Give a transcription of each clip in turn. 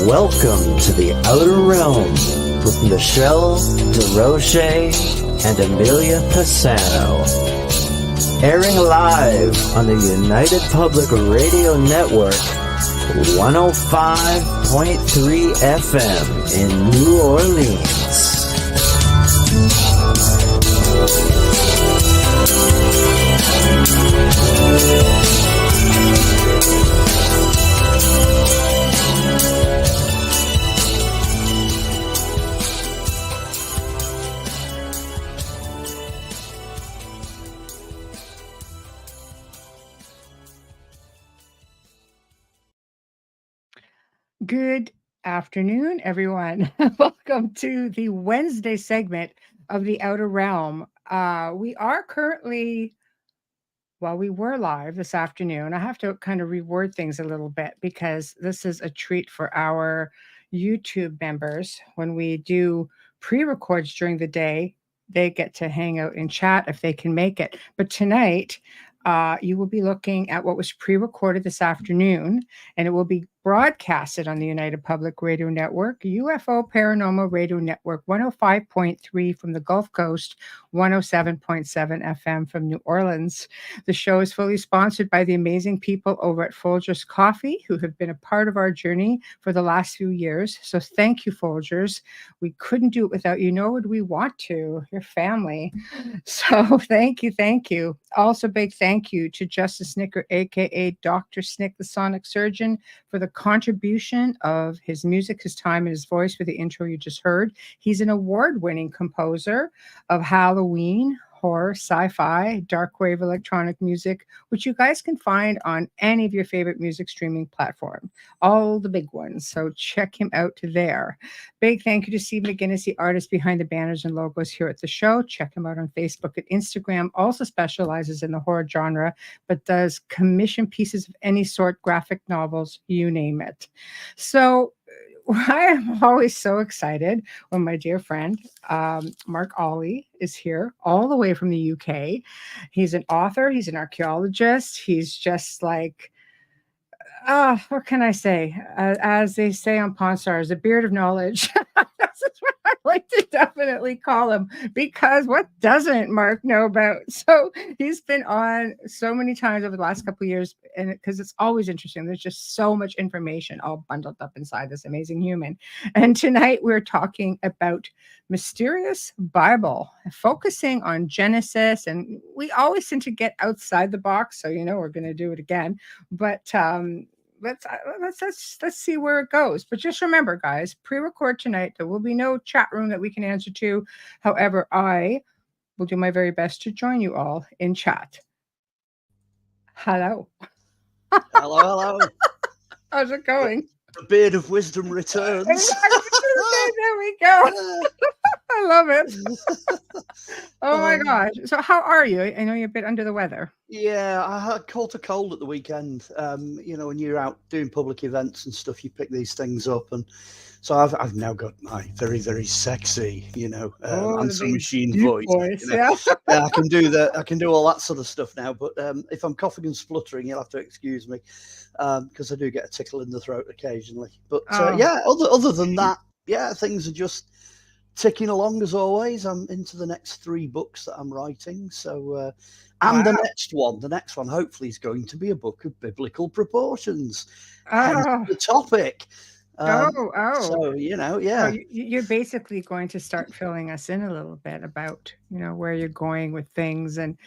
Welcome to the Outer Realm with Michelle Desrochers and Amelia Pisano. Airing live on the United Public Radio Network, 105.3 FM in New Orleans. Good afternoon, everyone. Welcome to the Wednesday segment of the Outer Realm. We are currently, we were live this afternoon. I have to kind of reword things a little bit because this is a treat for our YouTube members. When we do pre-records during the day, they get to hang out and chat if they can make it. But tonight, you will be looking at what was pre-recorded this afternoon, and it will be broadcasted on the United Public Radio Network, UFO Paranormal Radio Network, 105.3 from the Gulf Coast, 107.7 FM from New Orleans. The show is fully sponsored by the amazing people over at Folgers Coffee, who have been a part of our journey for the last few years. So thank you, Folgers. We couldn't do it without you, nor would we want to. Your family. So thank you, thank you. Also, big thank you to Justice Snicker, aka Dr. Snick, the Sonic Surgeon, for the contribution of his music, his time, and his voice for the intro you just heard. He's an award-winning composer of Halloween, horror, sci-fi, dark wave electronic music, which you guys can find on any of your favorite music streaming platform, all the big ones. So check him out there. Big thank you to Steve McGinnis, the artist behind the banners and logos here at the show. Check him out on Facebook and Instagram. Also specializes in the horror genre, but does commission pieces of any sort, graphic novels, you name it. So I am always so excited when my dear friend, Mark Olly, is here all the way from the UK. He's an author. He's an archaeologist. He's just like, what can I say? As they say on Pawn Stars, a beard of knowledge. That's what I like to definitely call him, because what doesn't Mark know about? So he's been on so many times over the last couple of years, and because it's always interesting. There's just so much information all bundled up inside this amazing human. And tonight we're talking about mysterious Bible, focusing on Genesis, and we always tend to get outside the box. So we're going to do it again, but let's see where it goes. But just remember, guys, pre-record tonight. There will be no chat room that we can answer to. However, I will do my very best to join you all in chat. Hello. Hello. How's it going? The beard of wisdom returns. There we go. I love it. Oh my gosh. So how are you? I know you're a bit under the weather. Yeah, I caught a cold at the weekend. When you're out doing public events and stuff, you pick these things up, and so I've now got my very, very sexy, answering machine voice. Yeah. I can do that. I can do all that sort of stuff now. But if I'm coughing and spluttering, you'll have to excuse me, because I do get a tickle in the throat occasionally. But other than that, things are just ticking along as always. I'm into the next 3 books that I'm writing. So, the next one hopefully is going to be a book of biblical proportions. Hence the topic. So, you're basically going to start filling us in a little bit about, where you're going with things and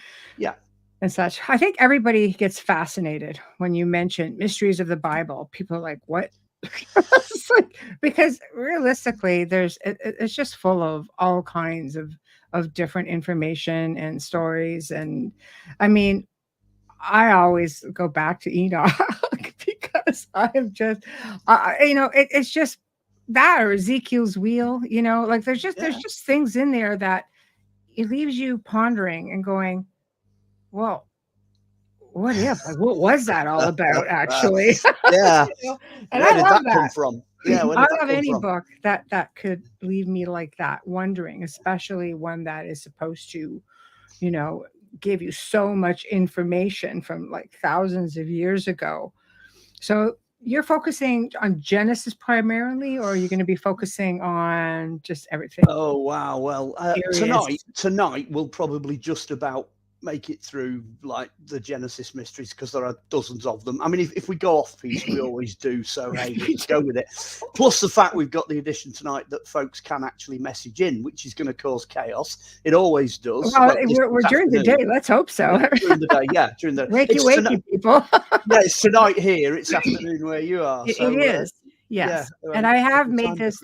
such. I think everybody gets fascinated when you mention mysteries of the Bible. People are like, what? Because realistically, it's just full of all kinds of different information and stories. And I mean, I always go back to Enoch because I'm just, it's just that, or Ezekiel's wheel, there's just things in there that it leaves you pondering and going, well, what if? Like, what was that all about, actually? Yeah. And Where I did love that come from? Yeah, I love any book that could leave me like that, wondering, especially one that is supposed to, give you so much information from like thousands of years ago. So you're focusing on Genesis primarily, or are you going to be focusing on just everything? Oh wow! Well, tonight we'll probably just about make it through like the Genesis mysteries, because there are dozens of them. I mean, if we go off piece, we always do. So hey, we'll just go with it. Plus the fact we've got the addition tonight that folks can actually message in, which is going to cause chaos. It always does. Well, we're during the day. Let's hope so. During the day, yeah, during the wakey people. Yeah, it's tonight here. It's afternoon where you are. So, it is. Yes. Yeah, and I have made this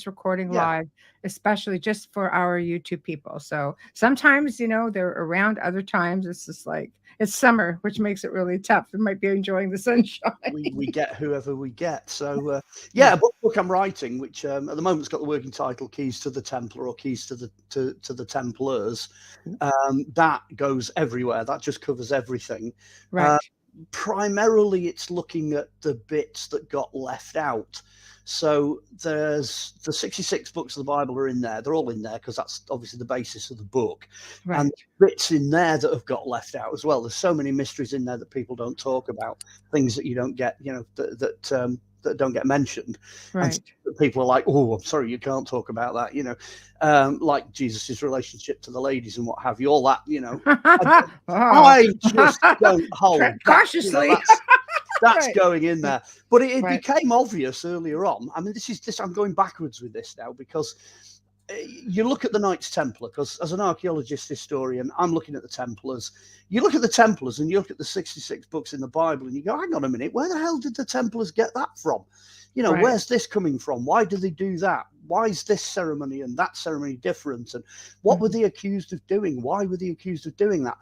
recording live, especially just for our YouTube people. So sometimes, they're around, other times it's just like, it's summer, which makes it really tough. We might be enjoying the sunshine. We get whoever we get. So, but book I'm writing, which at the moment it's got the working title, Keys to the Templar, or Keys to the Templars. That goes everywhere. That just covers everything. Right. Primarily, it's looking at the bits that got left out. So there's the 66 books of the Bible are in there. They're all in there because that's obviously the basis of the book. Right. And bits in there that have got left out as well. There's so many mysteries in there that people don't talk about, things that you don't get, that don't get mentioned. Right. And people are like, oh, I'm sorry, you can't talk about that, like Jesus's relationship to the ladies and what have you, all that, I just don't hold cautiously. That's right. Going in there. But it became obvious earlier on. I mean, this I'm going backwards with this now, because you look at the Knights Templar, because as an archaeologist historian, I'm looking at the Templars. You look at the Templars and you look at the 66 books in the Bible and you go, hang on a minute, where the hell did the Templars get that from? Where's this coming from? Why do they do that? Why is this ceremony and that ceremony different? And what were they accused of doing? Why were they accused of doing that?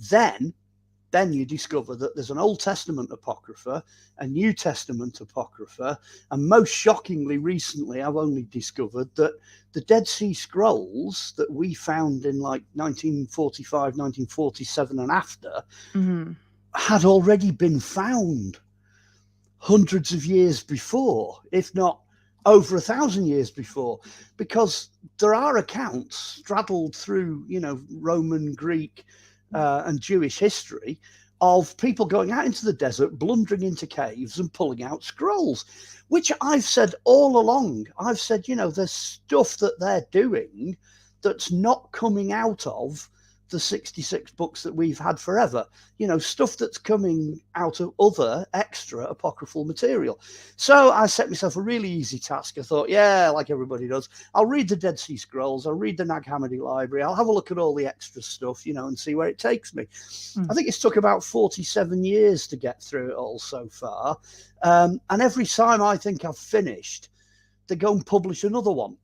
Then you discover that there's an Old Testament Apocrypha, a New Testament Apocrypha, and most shockingly recently, I've only discovered that the Dead Sea Scrolls that we found in like 1945, 1947 and after had already been found hundreds of years before, if not over 1,000 years before, because there are accounts straddled through, Roman, Greek, and Jewish history of people going out into the desert, blundering into caves and pulling out scrolls, which I've said all along. I've said, there's stuff that they're doing that's not coming out of the 66 books that we've had forever, stuff that's coming out of other extra apocryphal material. So I set myself a really easy task. I thought, like everybody does, I'll read the Dead Sea Scrolls, I'll read the Nag Hammadi library, I'll have a look at all the extra stuff, and see where it takes me. I think it's took about 47 years to get through it all so far. And every time I think I've finished, they go and publish another one.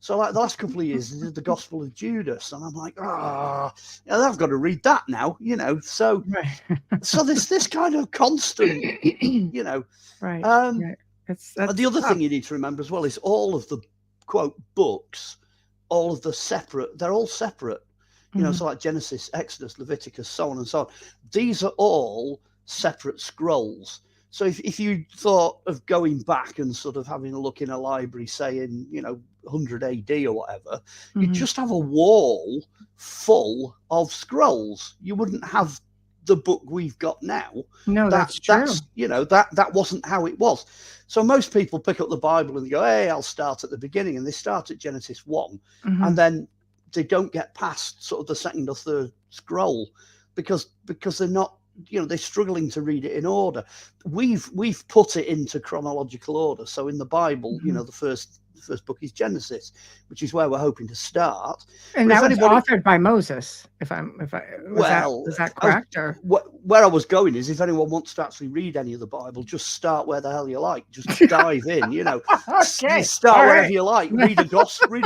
So like the last couple of years, the Gospel of Judas, and I'm like, I've got to read that now, So, so this kind of constant, Right. The other thing you need to remember as well is all of the quote books, all of the separate, they're all separate, so like Genesis, Exodus, Leviticus, so on and so on. These are all separate scrolls. So if you thought of going back and sort of having a look in a library, say in, 100 AD or whatever, you just have a wall full of scrolls. You wouldn't have the book we've got now. No, that's true. That wasn't how it was. So most people pick up the Bible and they go, hey, I'll start at the beginning. And they start at Genesis 1. And then they don't get past sort of the second or third scroll because they're not, they're struggling to read it in order. We've put it into chronological order. So in the Bible, the first book is Genesis, which is where we're hoping to start. And that was authored by Moses. Is that correct? Where I was going is, if anyone wants to actually read any of the Bible, just start where the hell you like. Just dive in. Okay. Start wherever you like. Read a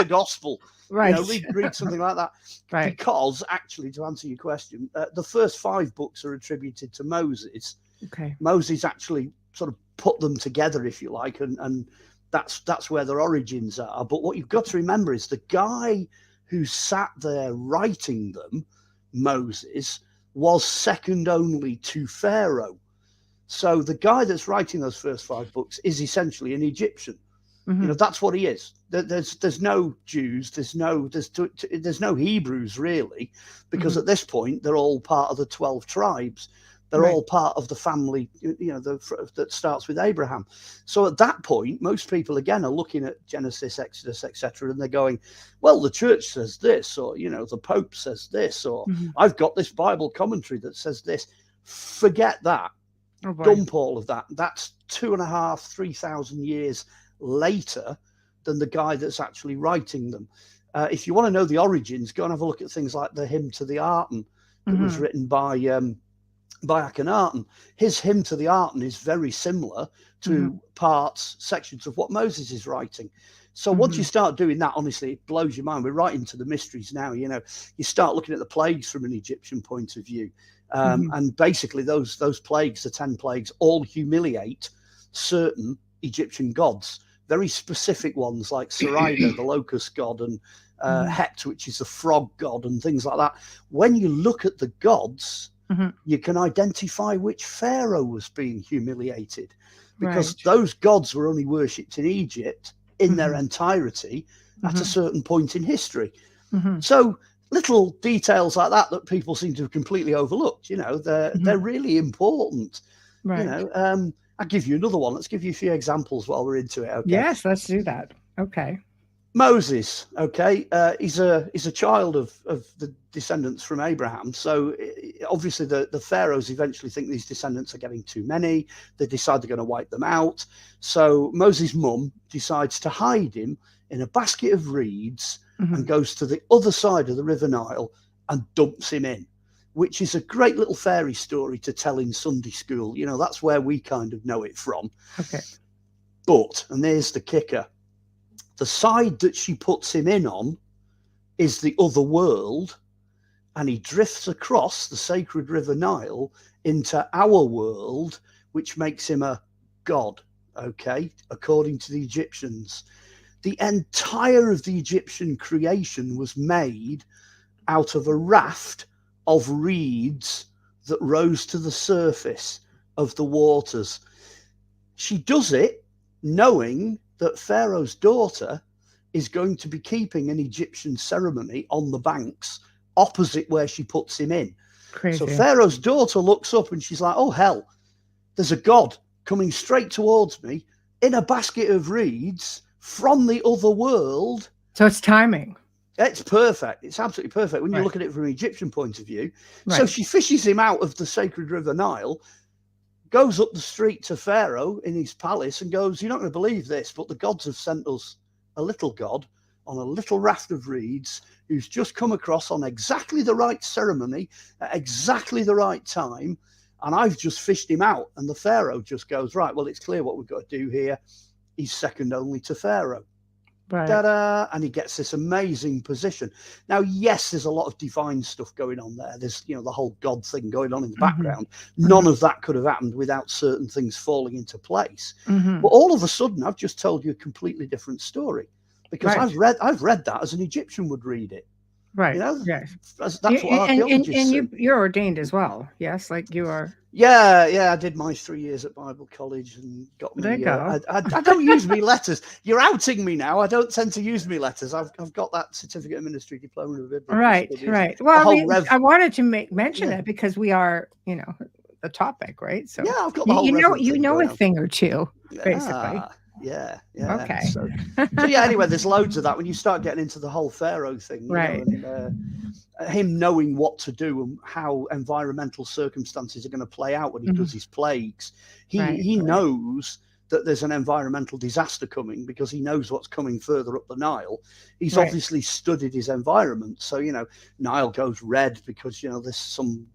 gospel. Right. Read something like that. Right. Because actually, to answer your question, the first 5 books are attributed to Moses. Okay. Moses actually sort of put them together, if you like, and that's where their origins are. But what you've got to remember is the guy who sat there writing them, Moses, was second only to Pharaoh. So the guy that's writing those first 5 books is essentially an Egyptian. That's what he is. There's no Jews, there's no Hebrews really, because at this point they're all part of the 12 tribes. They're Right. all part of the family, that starts with Abraham. So at that point, most people, again, are looking at Genesis, Exodus, etc., and they're going, well, the church says this, or, the Pope says this, or Mm-hmm. I've got this Bible commentary that says this. Forget that. Oh boy. Dump all of that. That's 2,500, 3,000 years later than the guy that's actually writing them. If you want to know the origins, go and have a look at things like the Hymn to the Arton that was written by Akhenaten. His Hymn to the Arton is very similar to sections of what Moses is writing. So once you start doing that, honestly, it blows your mind. We're right into the mysteries now. You start looking at the plagues from an Egyptian point of view. And basically those plagues, the 10 plagues, all humiliate certain Egyptian gods, very specific ones like Sarida, the locust god, and Het, which is the frog god, and things like that. When you look at the gods, you can identify which pharaoh was being humiliated, because those gods were only worshipped in Egypt in their entirety at a certain point in history. So little details like that people seem to have completely overlooked, they're really important. I'll give you another one. Let's give you a few examples while we're into it. Okay. Yes, let's do that. Okay. Moses, he's a child of the descendants from Abraham. So obviously the pharaohs eventually think these descendants are getting too many. They decide they're going to wipe them out. So Moses' mum decides to hide him in a basket of reeds and goes to the other side of the River Nile and dumps him in, which is a great little fairy story to tell in Sunday school. That's where we kind of know it from. Okay. But, and there's the kicker, the side that she puts him in on is the other world, and he drifts across the sacred River Nile into our world, which makes him a god, according to the Egyptians. The entire of the Egyptian creation was made out of a raft of reeds that rose to the surface of the waters. She does it knowing that Pharaoh's daughter is going to be keeping an Egyptian ceremony on the banks opposite where she puts him in. Crazy. So Pharaoh's daughter looks up and she's like, oh, hell, there's a god coming straight towards me in a basket of reeds from the other world. So it's timing. It's perfect. It's absolutely perfect when you look at it from an Egyptian point of view. So she fishes him out of the sacred River Nile, goes up the street to Pharaoh in his palace and goes, you're not going to believe this, but the gods have sent us a little god on a little raft of reeds who's just come across on exactly the right ceremony at exactly the right time. And I've just fished him out. And the Pharaoh just goes, right, well, it's clear what we've got to do here. He's second only to Pharaoh. Ta-da! And he gets this amazing position. Now, yes, there's a lot of divine stuff going on there. There's, the whole God thing going on in the background. None of that could have happened without certain things falling into place. But all of a sudden, I've just told you a completely different story, because I've read that as an Egyptian would read it. Right. Yes. That's what archaeologists and you're ordained as well. Yes, like you are. Yeah. I did my 3 years at Bible college and got me. There you go. I don't use me letters. You're outing me now. I don't tend to use me letters. I've got that certificate of ministry diploma of biblical studies. Right. Well, I wanted to mention that because we are, the topic, right? So yeah, I've got the whole you know a thing or two, basically. Yeah. Okay. So yeah. Anyway, there's loads of that when you start getting into the whole Pharaoh thing, right? Him knowing what to do and how environmental circumstances are going to play out when he does his plagues. He knows that there's an environmental disaster coming because he knows what's coming further up the Nile. He's obviously studied his environment. So, Nile goes red because, there's some,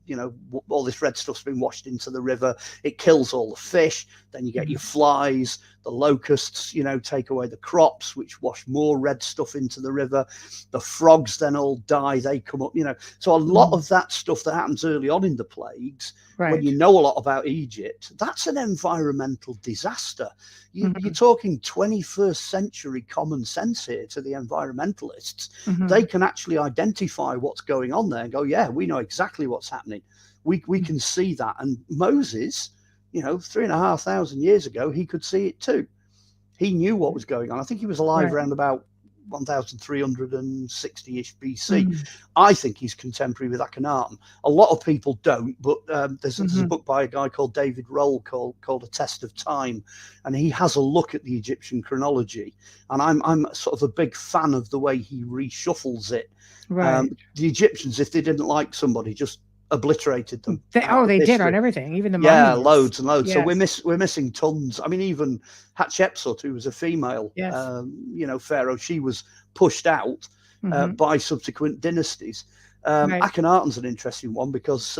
all this red stuff's been washed into the river. It kills all the fish. Then you get your flies, the locusts, take away the crops, which wash more red stuff into the river. The frogs then all die. They come up, So a lot of that stuff that happens early on in the plagues, when you know a lot about Egypt, that's an environmental disaster. You're talking 21st century common sense here to the environmentalists. They can actually identify what's going on there and go, yeah, we know exactly what's happening. We can see that. And Moses, 3,500 years ago, he could see it too. He knew what was going on. I think he was alive around about 1360-ish BC. I think he's contemporary with Akhenaten. A lot of people don't, but there's a book by a guy called David Roll called A Test of Time, and he has a look at the Egyptian chronology, and I'm sort of a big fan of the way he reshuffles it. Right. The Egyptians, if they didn't like somebody, just obliterated them. They did on everything, even the mummies. mummies. Loads and loads. Yes. So we're missing tons. I mean, even Hatshepsut, who was a female, pharaoh, she was pushed out by subsequent dynasties. Akhenaten's an interesting one because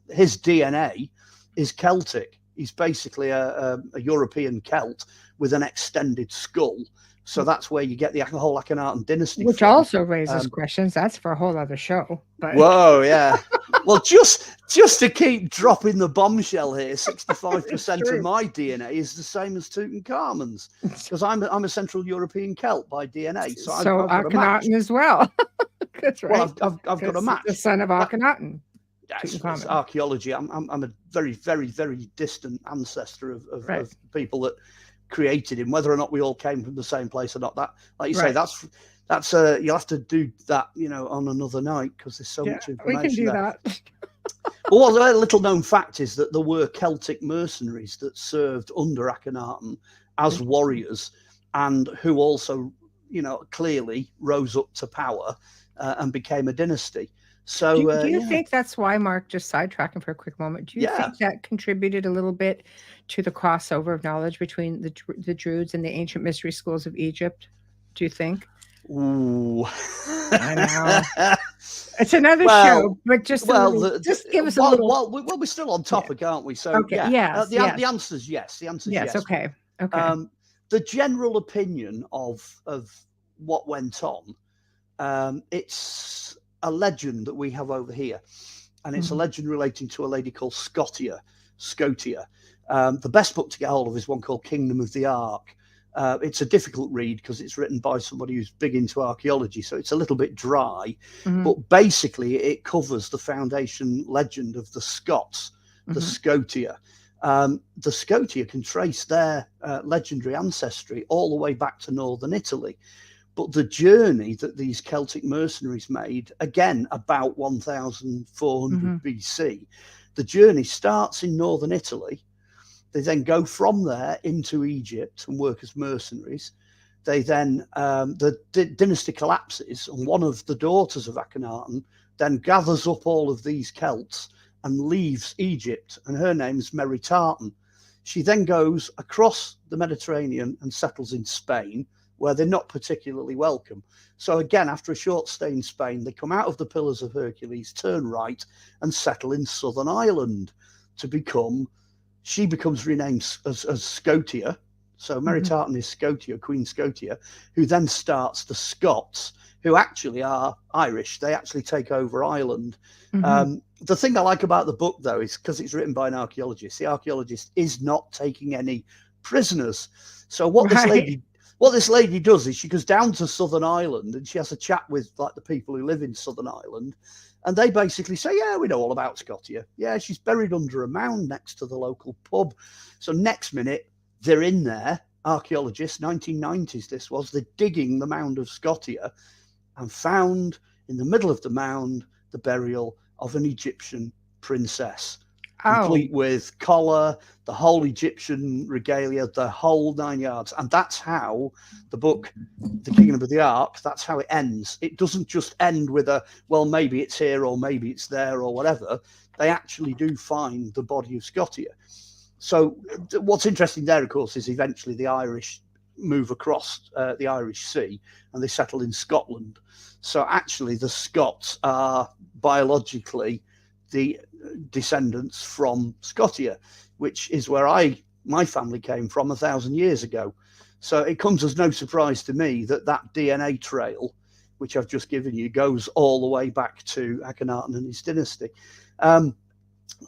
his DNA is Celtic. He's basically a European Celt with an extended skull. So that's where you get the whole Akhenaten dynasty, which also raises questions. That's for a whole other show. But whoa, yeah. Well, just to keep dropping the bombshell here, 65% of my DNA is the same as Tutankhamun's, because I'm a Central European Celt by DNA. So I've Akhenaten as well. That's right. Well, I've got a match. The son of Akhenaten. It's archaeology. I'm a very, very, very distant ancestor of people that created him. Whether or not we all came from the same place or not, that, like you say, that's you'll have to do that, on another night, because there's so much information. We can do that. Well, the little known fact is that there were Celtic mercenaries that served under Akhenaten as warriors, and who also, clearly rose up to power and became a dynasty. So do you think that's why, Mark, just sidetracking for a quick moment, do you think that contributed a little bit to the crossover of knowledge between the Druids and the ancient mystery schools of Egypt? Do you think? Ooh. I know. It's another show, but just give us a little. Well, we're still on topic, aren't we? So the answer is yes. The answer is yes. Okay. The general opinion of what went on, it's a legend that we have over here, and it's a legend relating to a lady called Scotia. The best book to get hold of is one called Kingdom of the Ark. It's a difficult read because it's written by somebody who's big into archaeology, so it's a little bit dry, but basically it covers the foundation legend of the Scots, the Scotia. The Scotia can trace their legendary ancestry all the way back to northern Italy. But the journey that these Celtic mercenaries made, again, about 1400 BC, the journey starts in northern Italy. They then go from there into Egypt and work as mercenaries. They then, the dynasty collapses, and one of the daughters of Akhenaten then gathers up all of these Celts and leaves Egypt, and her name's Mary Tartan. She then goes across the Mediterranean and settles in Spain, where they're not particularly welcome. So again, after a short stay in Spain, they come out of the Pillars of Hercules, turn right, and settle in Southern Ireland she becomes renamed as Scotia. So Mary Tartan is Scotia, Queen Scotia, who then starts the Scots, who actually are Irish. They actually take over Ireland. The thing I like about the book, though, is because it's written by an archaeologist. The archaeologist is not taking any prisoners. So what this lady does is she goes down to Southern Ireland and she has a chat with the people who live in Southern Ireland, and they basically say, yeah, we know all about Scotia. Yeah, she's buried under a mound next to the local pub. So next minute, they're in there, archaeologists, 1990s this was, they're digging the mound of Scotia and found in the middle of the mound the burial of an Egyptian princess. Complete with collar, the whole Egyptian regalia, the whole 9 yards. And that's how the book, The Kingdom of the Ark, that's how it ends. It doesn't just end with maybe it's here or maybe it's there or whatever. They actually do find the body of Scotia. So what's interesting there, of course, is eventually the Irish move across the Irish Sea and they settle in Scotland. So actually the Scots are biologically the descendants from Scotia, which is where my family came from 1,000 years ago. So it comes as no surprise to me that DNA trail, which I've just given you, goes all the way back to Akhenaten and his dynasty.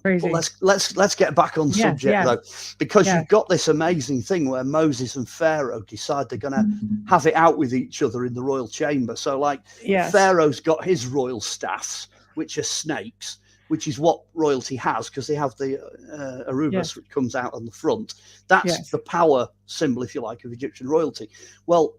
Crazy. But let's get back on subject though, because you've got this amazing thing where Moses and Pharaoh decide they're going to have it out with each other in the royal chamber. So Pharaoh's got his royal staffs, which are snakes, which is what royalty has, because they have the arubus, which comes out on the front. That's the power symbol, if you like, of Egyptian royalty. Well,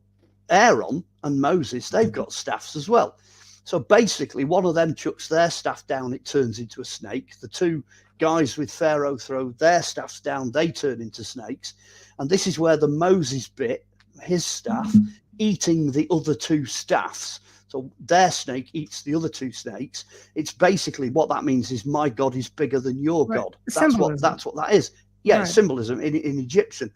Aaron and Moses, they've got staffs as well. So basically, one of them chucks their staff down, it turns into a snake. The two guys with Pharaoh throw their staffs down, they turn into snakes. And this is where the Moses bit, his staff, eating the other two staffs. So their snake eats the other two snakes. It's basically, what that means is my God is bigger than your God. That's what that is. Yeah, symbolism in Egyptian.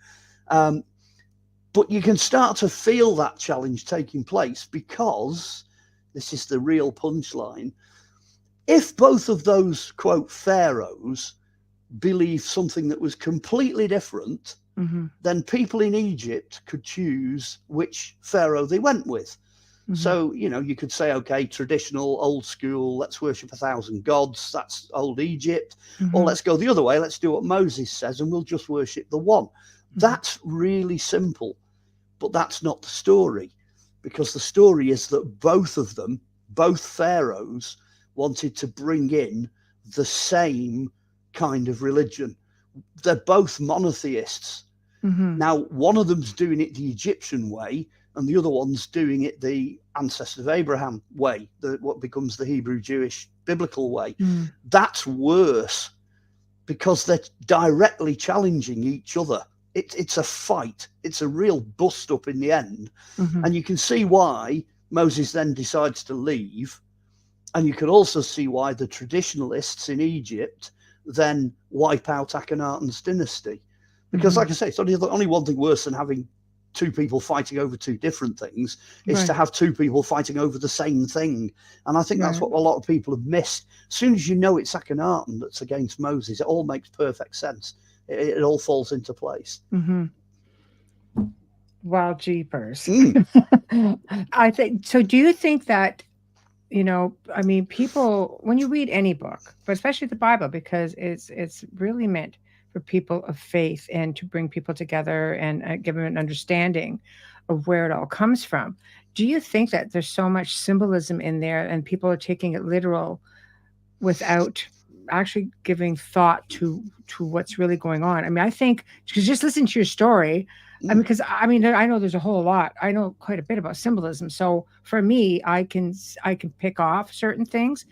But you can start to feel that challenge taking place, because this is the real punchline. If both of those, quote, pharaohs believed something that was completely different, then people in Egypt could choose which pharaoh they went with. So, you could say, okay, traditional, old school, let's worship 1,000 gods. That's old Egypt. Or let's go the other way. Let's do what Moses says and we'll just worship the one. That's really simple, but that's not the story, because the story is that both of them, both pharaohs, wanted to bring in the same kind of religion. They're both monotheists. Now, one of them's doing it the Egyptian way, and the other one's doing it the ancestor of Abraham way, what becomes the Hebrew Jewish biblical way. That's worse, because they're directly challenging each other. It's a fight. It's a real bust up in the end. And you can see why Moses then decides to leave. And you can also see why the traditionalists in Egypt then wipe out Akhenaten's dynasty. Because like I say, it's only one thing worse than having two people fighting over two different things is to have two people fighting over the same thing. And I think that's what a lot of people have missed. As soon as you know it's Akhenaten that's against Moses, it all makes perfect sense. It all falls into place. Wow, jeepers. I think so. Do you think that, people, when you read any book, but especially the Bible, because it's really meant for people of faith and to bring people together and give them an understanding of where it all comes from. Do you think that there's so much symbolism in there and people are taking it literal without actually giving thought to what's really going on? I mean, I think, because just listen to your story, because I know there's a whole lot. I know quite a bit about symbolism. So for me, I can pick off certain things,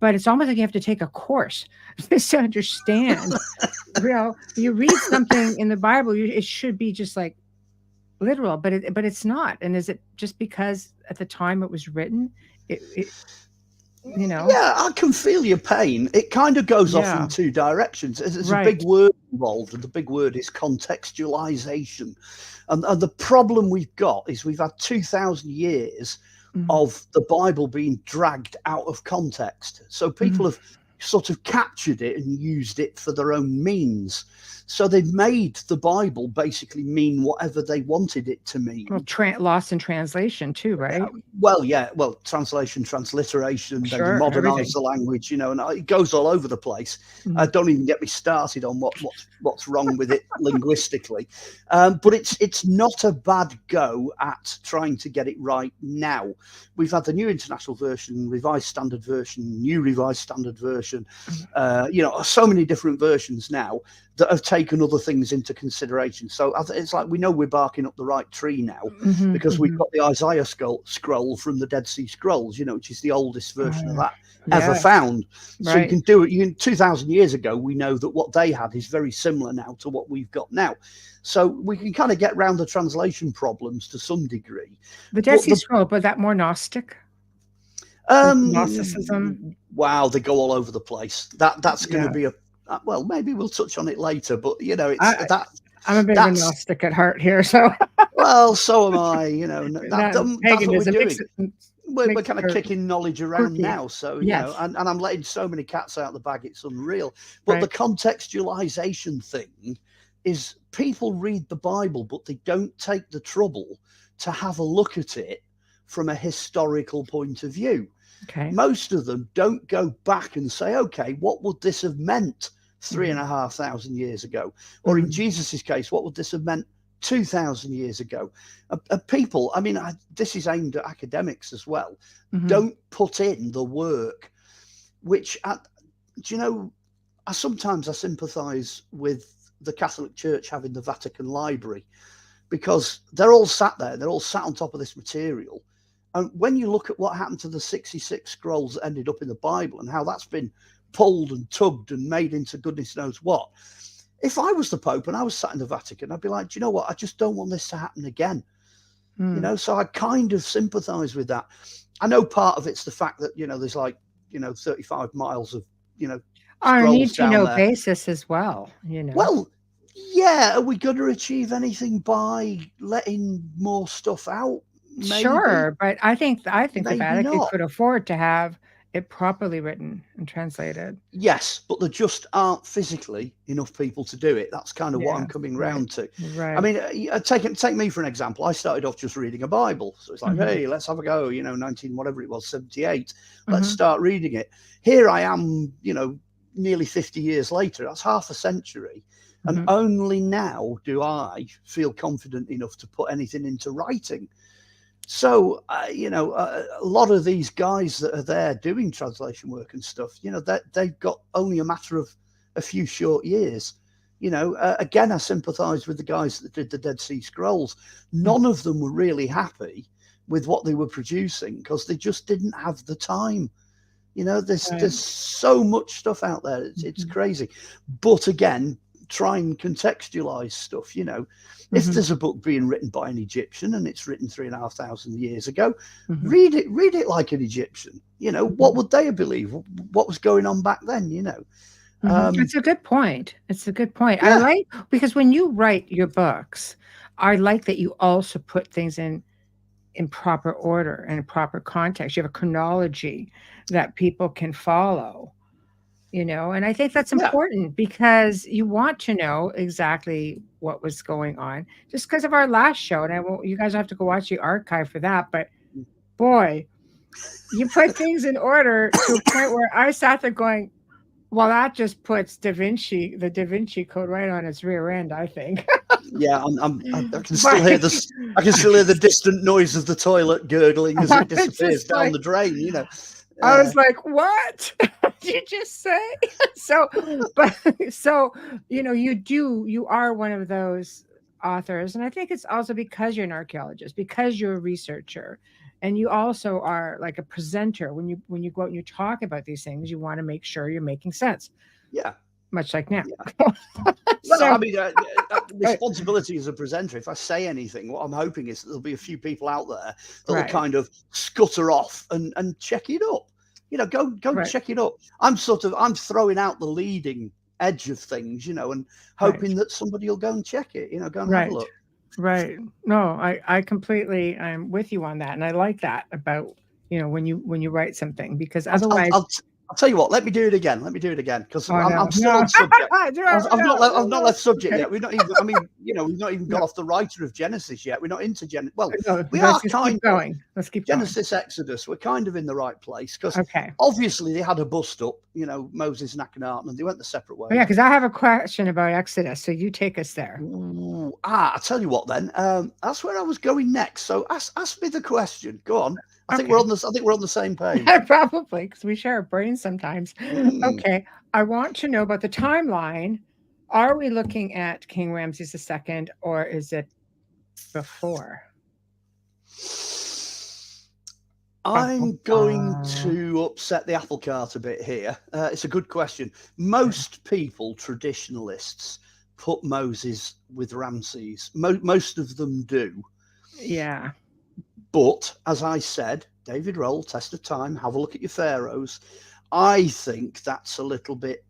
but it's almost like you have to take a course just to understand. You read something in the Bible, it should be just like literal, but it's not. And is it just because at the time it was written, Yeah, I can feel your pain. It kind of goes off in two directions. There's a big word involved, and the big word is contextualization. And the problem we've got is we've had 2,000 years of the Bible being dragged out of context. So people have sort of captured it and used it for their own means. So they've made the Bible basically mean whatever they wanted it to mean. Well, lost in translation too, right? Translation, transliteration, Sure, they modernize everything. the language, and it goes all over the place. Don't even get me started on what's wrong with it linguistically. But it's not a bad go at trying to get it right now. We've had the New International Version, Revised Standard Version, New Revised Standard Version, so many different versions now that have taken other things into consideration. So it's like we know we're barking up the right tree now, because we've got the Isaiah scroll from the Dead Sea Scrolls, which is the oldest version of that ever found. So you can do it. 2,000 years ago, we know that what they had is very similar now to what we've got now. So we can kind of get around the translation problems to some degree. The Dead Sea Scroll, but that more Gnostic? Gnosticism? Wow, they go all over the place. That's going to be maybe we'll touch on it later, but I'm a bit of a Gnostic at heart here, so. Well, so am I. That's what we're doing. We're kind of kicking knowledge around now, so and I'm letting so many cats out of the bag, it's unreal. But the contextualization thing is people read the Bible, but they don't take the trouble to have a look at it from a historical point of view. Okay. Most of them don't go back and say, okay, what would this have meant 3,500 years ago? Or in Jesus's case, what would this have meant 2,000 years ago? People, this is aimed at academics as well, don't put in the work, which, sometimes I sympathize with the Catholic Church having the Vatican Library, because they're all sat there. They're all sat on top of this material. And when you look at what happened to the 66 scrolls that ended up in the Bible and how that's been pulled and tugged and made into goodness knows what, if I was the Pope and I was sat in the Vatican, I'd be like, do you know what? I just don't want this to happen again. You know, so I kind of sympathize with that. I know part of it's the fact that, you know, there's like, you know, 35 miles of, you know, On a need to know there. basis as well, you know. Well, yeah, are we going to achieve anything by letting more stuff out? Maybe. Sure, but I think the Vatican not. could afford to have it properly written and translated. Yes, but there just aren't physically enough people to do it. That's kind of what I'm coming round to. Right. I mean, take me for an example. I started off just reading a Bible. So it's like, hey, let's have a go, you know, 78. Let's start reading it. Here I am, you know, nearly 50 years later. That's half a century. And only now do I feel confident enough to put anything into writing. So, you know, a lot of these guys that are there doing translation work and stuff, you know, they've got only a matter of a few short years. You know, again, I sympathize with the guys that did the Dead Sea Scrolls. None of them were really happy with what they were producing because they just didn't have the time. You know, there's so much stuff out there. It's crazy. But again, try and contextualize stuff, you know. If there's a book being written by an Egyptian and it's written 3,500 years ago, read it like an Egyptian. You know, what would they believe? What was going on back then, you know? It's a good point. It's a good point. Yeah. I like, because when you write your books, I like that you also put things in proper order and in proper context. You have a chronology that people can follow. You know, and I think that's important because you want to know exactly what was going on. Just because of our last show, and you guys have to go watch the archive for that. But boy, you put things in order to a point where I sat there going, "Well, that just puts the Da Vinci Code right on its rear end." I think. Yeah, I can still hear this. I can still hear the distant noise of the toilet gurgling as it disappears down the drain. You know. I was like, what did you just say? So, you know, you are one of those authors. And I think it's also because you're an archaeologist, because you're a researcher, and you also are like a presenter. When you go out and you talk about these things, you want to make sure you're making sense. Yeah. Much like now. Yeah. Well, I mean, responsibility as a presenter, if I say anything, what I'm hoping is that there'll be a few people out there that will kind of scutter off and check it up. You know, go check it up. I'm throwing out the leading edge of things, you know, and hoping that somebody will go and check it, you know, go and have a look. Right. No, I'm with you on that. And I like that about, you know, when you write something, because otherwise I'll tell you what. Let me do it again. Because I'm still on subject. I've not left subject yet. We've not even. I mean, you know, we've not even got off the writer of Genesis yet. We're not into Genesis. Well, we are kind of going. Let's keep Genesis, Exodus. We're kind of in the right place because obviously they had a bust up. You know, Moses and Akhenaten, and they went the separate ways. Yeah, because I have a question about Exodus, so you take us there. I'll tell you what then. That's where I was going next. So ask me the question. Go on. I think we're on the same page. Probably, because we share a brain sometimes. Okay. I want to know about the timeline. Are we looking at King Ramses II, or is it before? I'm going to upset the apple cart a bit here. It's a good question. Most people, traditionalists, put Moses with Ramses. Most of them do. Yeah. But as I said, David Roll, test of time, have a look at your pharaohs. I think that's a little bit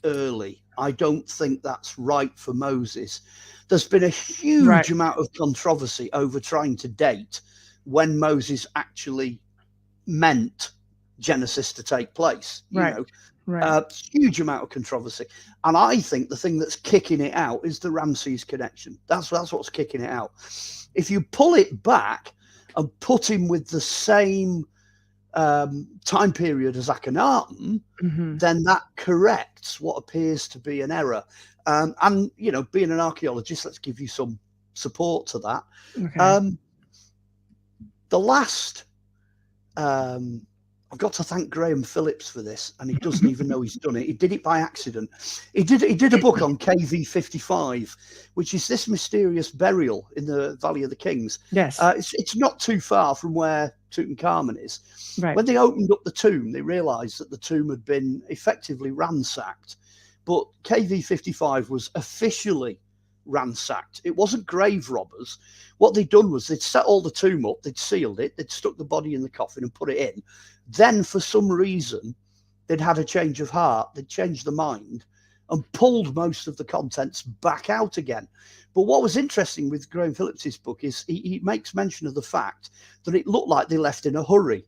early. I don't think that's right for Moses. There's been a huge amount of controversy over trying to date when Moses actually meant Genesis to take place. You know, huge amount of controversy. And I think the thing that's kicking it out is the Ramses connection. That's what's kicking it out. If you pull it back and put him with the same time period as Akhenaten, then that corrects what appears to be an error. And, you know, being an archaeologist, let's give you some support to that. The last I've got to thank Graham Phillips for this, and he doesn't even know he's done it. He did it by accident. He did a book on KV55, which is this mysterious burial in the Valley of the Kings. Yes. It's not too far from where Tutankhamun is. Right. When they opened up the tomb, they realised that the tomb had been effectively ransacked. But KV55 was officially ransacked. It wasn't grave robbers. What they'd done was they'd set all the tomb up, they'd sealed it, they'd stuck the body in the coffin and put it in. Then, for some reason, they'd had a change of heart, they'd changed their mind and pulled most of the contents back out again. But what was interesting with Graham Phillips's book is he makes mention of the fact that it looked like they left in a hurry,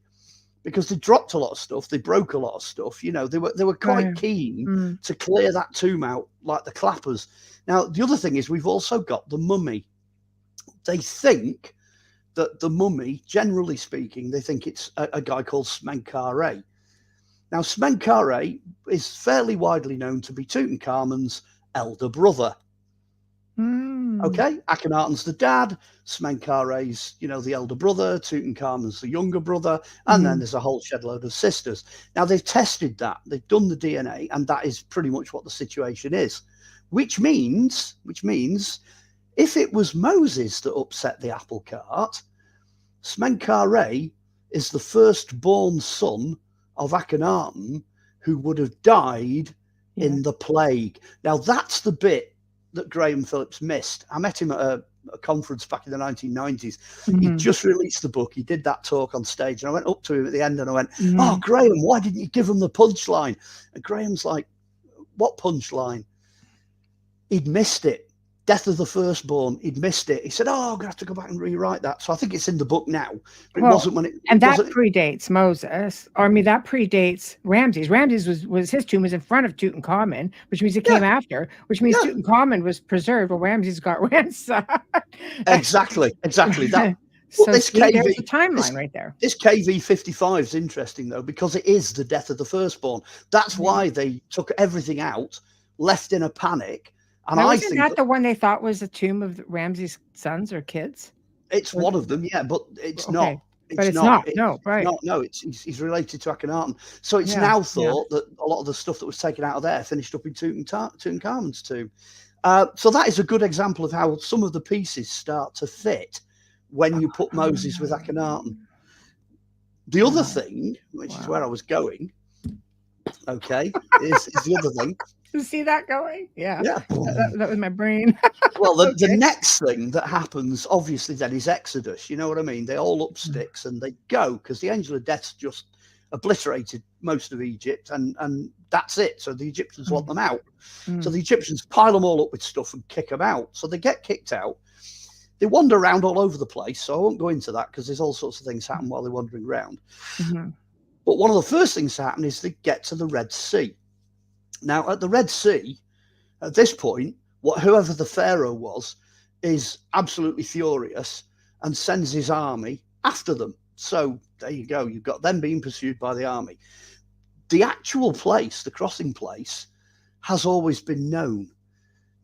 because they dropped a lot of stuff, they broke a lot of stuff. You know, they were quite keen to clear that tomb out like the clappers. Now, the other thing is we've also got the mummy. They think that the mummy, generally speaking, they think it's a guy called Smenkhare. Now, Smenkhare is fairly widely known to be Tutankhamun's elder brother. Okay, Akhenaten's the dad, Smenkhare's, the elder brother, Tutankhamun's the younger brother, and then there's a whole shed load of sisters. Now, they've tested that, they've done the DNA, and that is pretty much what the situation is, which means if it was Moses that upset the apple cart, Smenkhare is the firstborn son of Akhenaten who would have died in the plague. Now, that's the bit that Graham Phillips missed. I met him at a conference back in the 1990s. He just released the book. He did that talk on stage, and I went up to him at the end and I went, "Oh, Graham, why didn't you give him the punchline?" And Graham's like, "What punchline?" He'd missed it. Death of the firstborn. He'd missed it. He said, "Oh, I'm gonna have to go back and rewrite that." So I think it's in the book now, but it wasn't when it. And that predates Moses. Or I mean, that predates Ramses. Ramses was his tomb was in front of Tutankhamun, which means it came after, which means Tutankhamun was preserved, while Ramses got ransacked. Exactly. That. So there's a timeline right there. This KV55 is interesting though, because it is the death of the firstborn. That's why they took everything out, left in a panic. And now, I isn't think that the one they thought was the tomb of Ramses' sons or kids? It's one of them, yeah, but it's not. It's not. No, right. No, he's related to Akhenaten. So it's now thought that a lot of the stuff that was taken out of there finished up in Tutankhamun's tomb. So that is a good example of how some of the pieces start to fit when you put Moses with Akhenaten. The other thing, which is where I was going, is the other thing. You see that going? Yeah. That was my brain. Well, the next thing that happens, obviously, then is Exodus. You know what I mean? They all up sticks and they go, because the angel of death's just obliterated most of Egypt, and that's it. So the Egyptians want them out. So the Egyptians pile them all up with stuff and kick them out. So they get kicked out. They wander around all over the place. So I won't go into that, because there's all sorts of things happen while they're wandering around. But one of the first things that happen is they get to the Red Sea. Now, at the Red Sea, at this point, whoever the Pharaoh was is absolutely furious and sends his army after them. So there you go. You've got them being pursued by the army. The actual place, the crossing place, has always been known.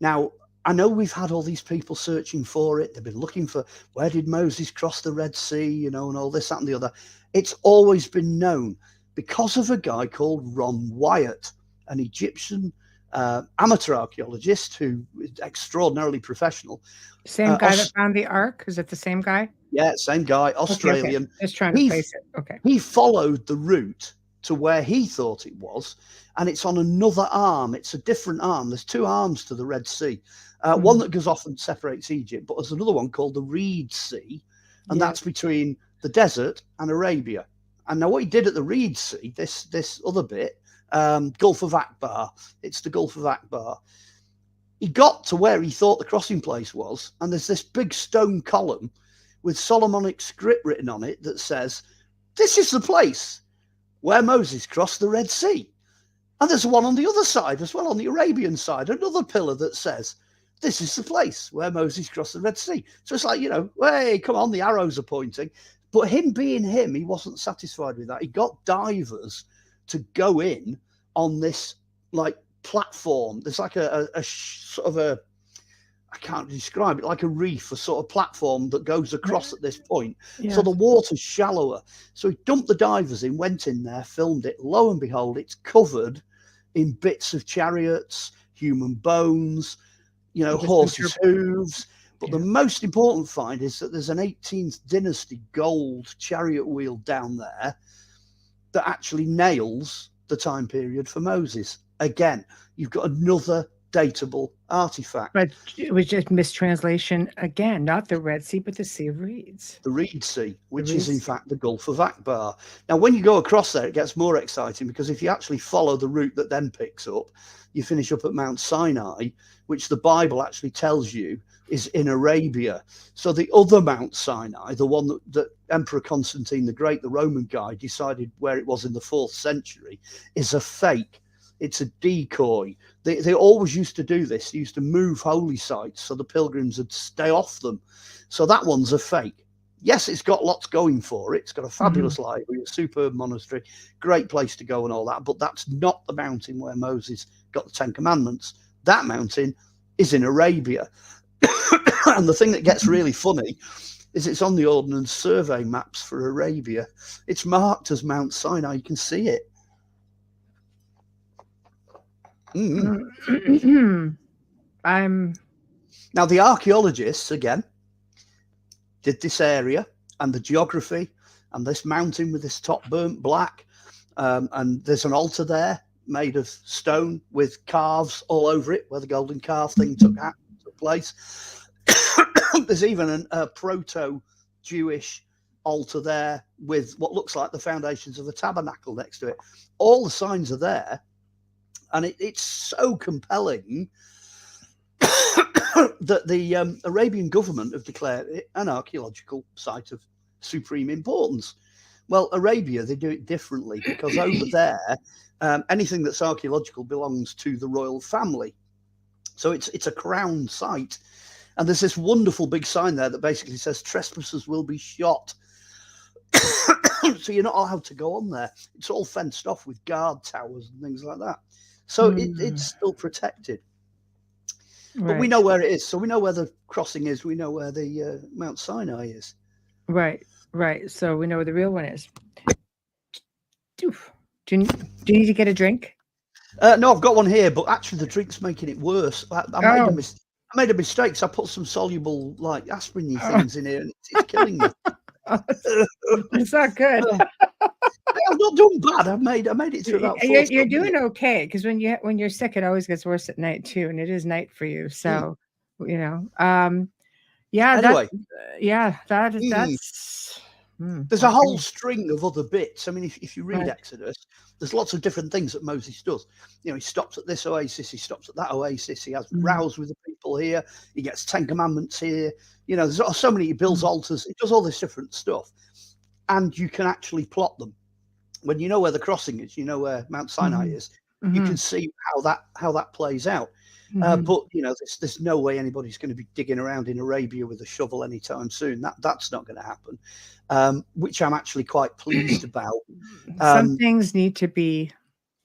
Now, I know we've had all these people searching for it. They've been looking for, where did Moses cross the Red Sea, and all this, that, and the other. It's always been known because of a guy called Ron Wyatt, an Egyptian amateur archaeologist who is extraordinarily professional. Same guy that found the Ark? Is it the same guy? Yeah, same guy, Australian. Okay. Just trying to place it. Okay. He followed the route to where he thought it was, and it's on another arm. It's a different arm. There's two arms to the Red Sea. One that goes off and separates Egypt, but there's another one called the Reed Sea, and that's between the desert and Arabia. And now what he did at the Reed Sea, this other bit, Gulf of Akbar, it's the Gulf of Akbar. He got to where he thought the crossing place was, and there's this big stone column with Solomonic script written on it that says, "This is the place where Moses crossed the Red Sea." And there's one on the other side as well, on the Arabian side, another pillar that says, "This is the place where Moses crossed the Red Sea." So it's like, hey, come on, the arrows are pointing. But him being him, he wasn't satisfied with that. He got divers to go in on this like platform. There's like a sort of I can't describe it, like a reef, a sort of platform that goes across at this point. Yes. So the water's shallower. So he dumped the divers in, went in there, filmed it. Lo and behold, it's covered in bits of chariots, human bones, horses' hooves. But the most important find is that there's an 18th dynasty gold chariot wheel down there that actually nails the time period for Moses. Again, you've got another datable artifact. But it was just mistranslation again, not the Red Sea, but the Sea of Reeds. The Reed Sea, which is in fact the Gulf of Akbar. Now, when you go across there, it gets more exciting, because if you actually follow the route that then picks up, you finish up at Mount Sinai, which the Bible actually tells you is in Arabia. So the other Mount Sinai, the one that Emperor Constantine the Great, the Roman guy, decided where it was in the 4th century, is a fake. It's a decoy. They always used to do this. They used to move holy sites so the pilgrims would stay off them. So that one's a fake. Yes, it's got lots going for it. It's got a fabulous library, a superb monastery, great place to go and all that. But that's not the mountain where Moses got the 10 Commandments. That mountain is in Arabia. And the thing that gets really funny is it's on the Ordnance Survey maps for Arabia. It's marked as Mount Sinai. You can see it. Now the archaeologists again did this area and the geography and this mountain with this top burnt black, and there's an altar there made of stone with calves all over it where the golden calf thing took place. There's even a proto-Jewish altar there with what looks like the foundations of the tabernacle next to it. All the signs are there. And it's so compelling that the Arabian government have declared it an archaeological site of supreme importance. Well, Arabia, they do it differently, because over there, anything that's archaeological belongs to the royal family. So it's a crown site. And there's this wonderful big sign there that basically says trespassers will be shot. So you're not allowed to go on there. It's all fenced off with guard towers and things like that. So it's still protected. But we know where it is. So we know where the crossing is. We know where the Mount Sinai is. Right. So we know where the real one is. Do you need to get a drink? No, I've got one here, but actually the drink's making it worse. I made a mistake. So I put some soluble like aspirin things in here, and it's killing me. It's not good. I've not done bad. I made it through that. You're doing okay, because when you're sick, it always gets worse at night too, and it is night for you. So yeah. Anyway, that's. There's a whole string of other bits. I mean, if you read Exodus, there's lots of different things that Moses does. He stops at this oasis, he stops at that oasis, he has rows with the people here, he gets 10 Commandments here. There's so many, he builds altars, he does all this different stuff. And you can actually plot them. When you know where the crossing is, you know where Mount Sinai is, you can see how that plays out. But there's no way anybody's going to be digging around in Arabia with a shovel anytime soon. That's not going to happen, which I'm actually quite pleased about. Some things need to be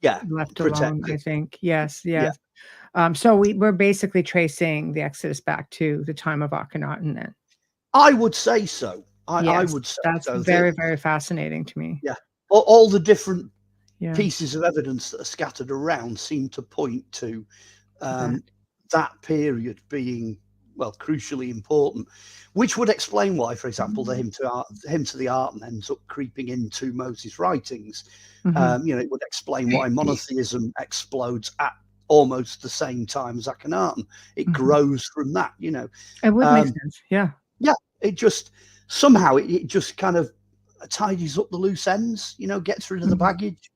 left protected. alone, I think. Yes. Yeah. So we're basically tracing the Exodus back to the time of Akhenaten then. I would say so. I would say that's so. Very, very fascinating to me. Yeah. All the different pieces of evidence that are scattered around seem to point to that period being, well, crucially important, which would explain why, for example, the hymn to the Arton ends up creeping into Moses' writings. It would explain why monotheism explodes at almost the same time as Akhenaten. It grows from that, It would make sense. Yeah. Yeah. It just somehow it just kind of tidies up the loose ends, gets rid of the baggage.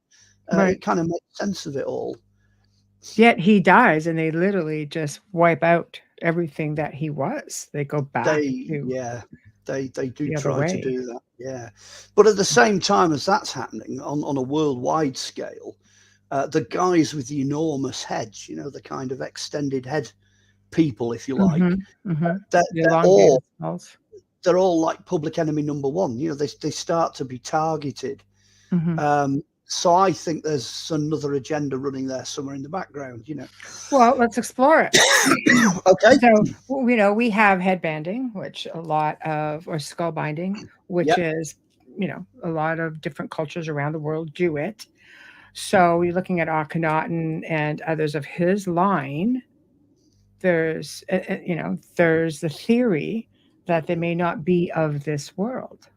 It kind of makes sense of it all. Yet he dies, and they literally just wipe out everything that he was. They go back. They do try to do that. Yeah, but at the same time as that's happening on a worldwide scale, the guys with the enormous heads, the kind of extended head people, if you like, they're all like public enemy number one. They start to be targeted. So I think there's another agenda running there somewhere in the background, Well, let's explore it. Okay. So, we have headbanding, which or skull binding, which is, a lot of different cultures around the world do it. So you're looking at Akhenaten and others of his line. There's the theory that they may not be of this world.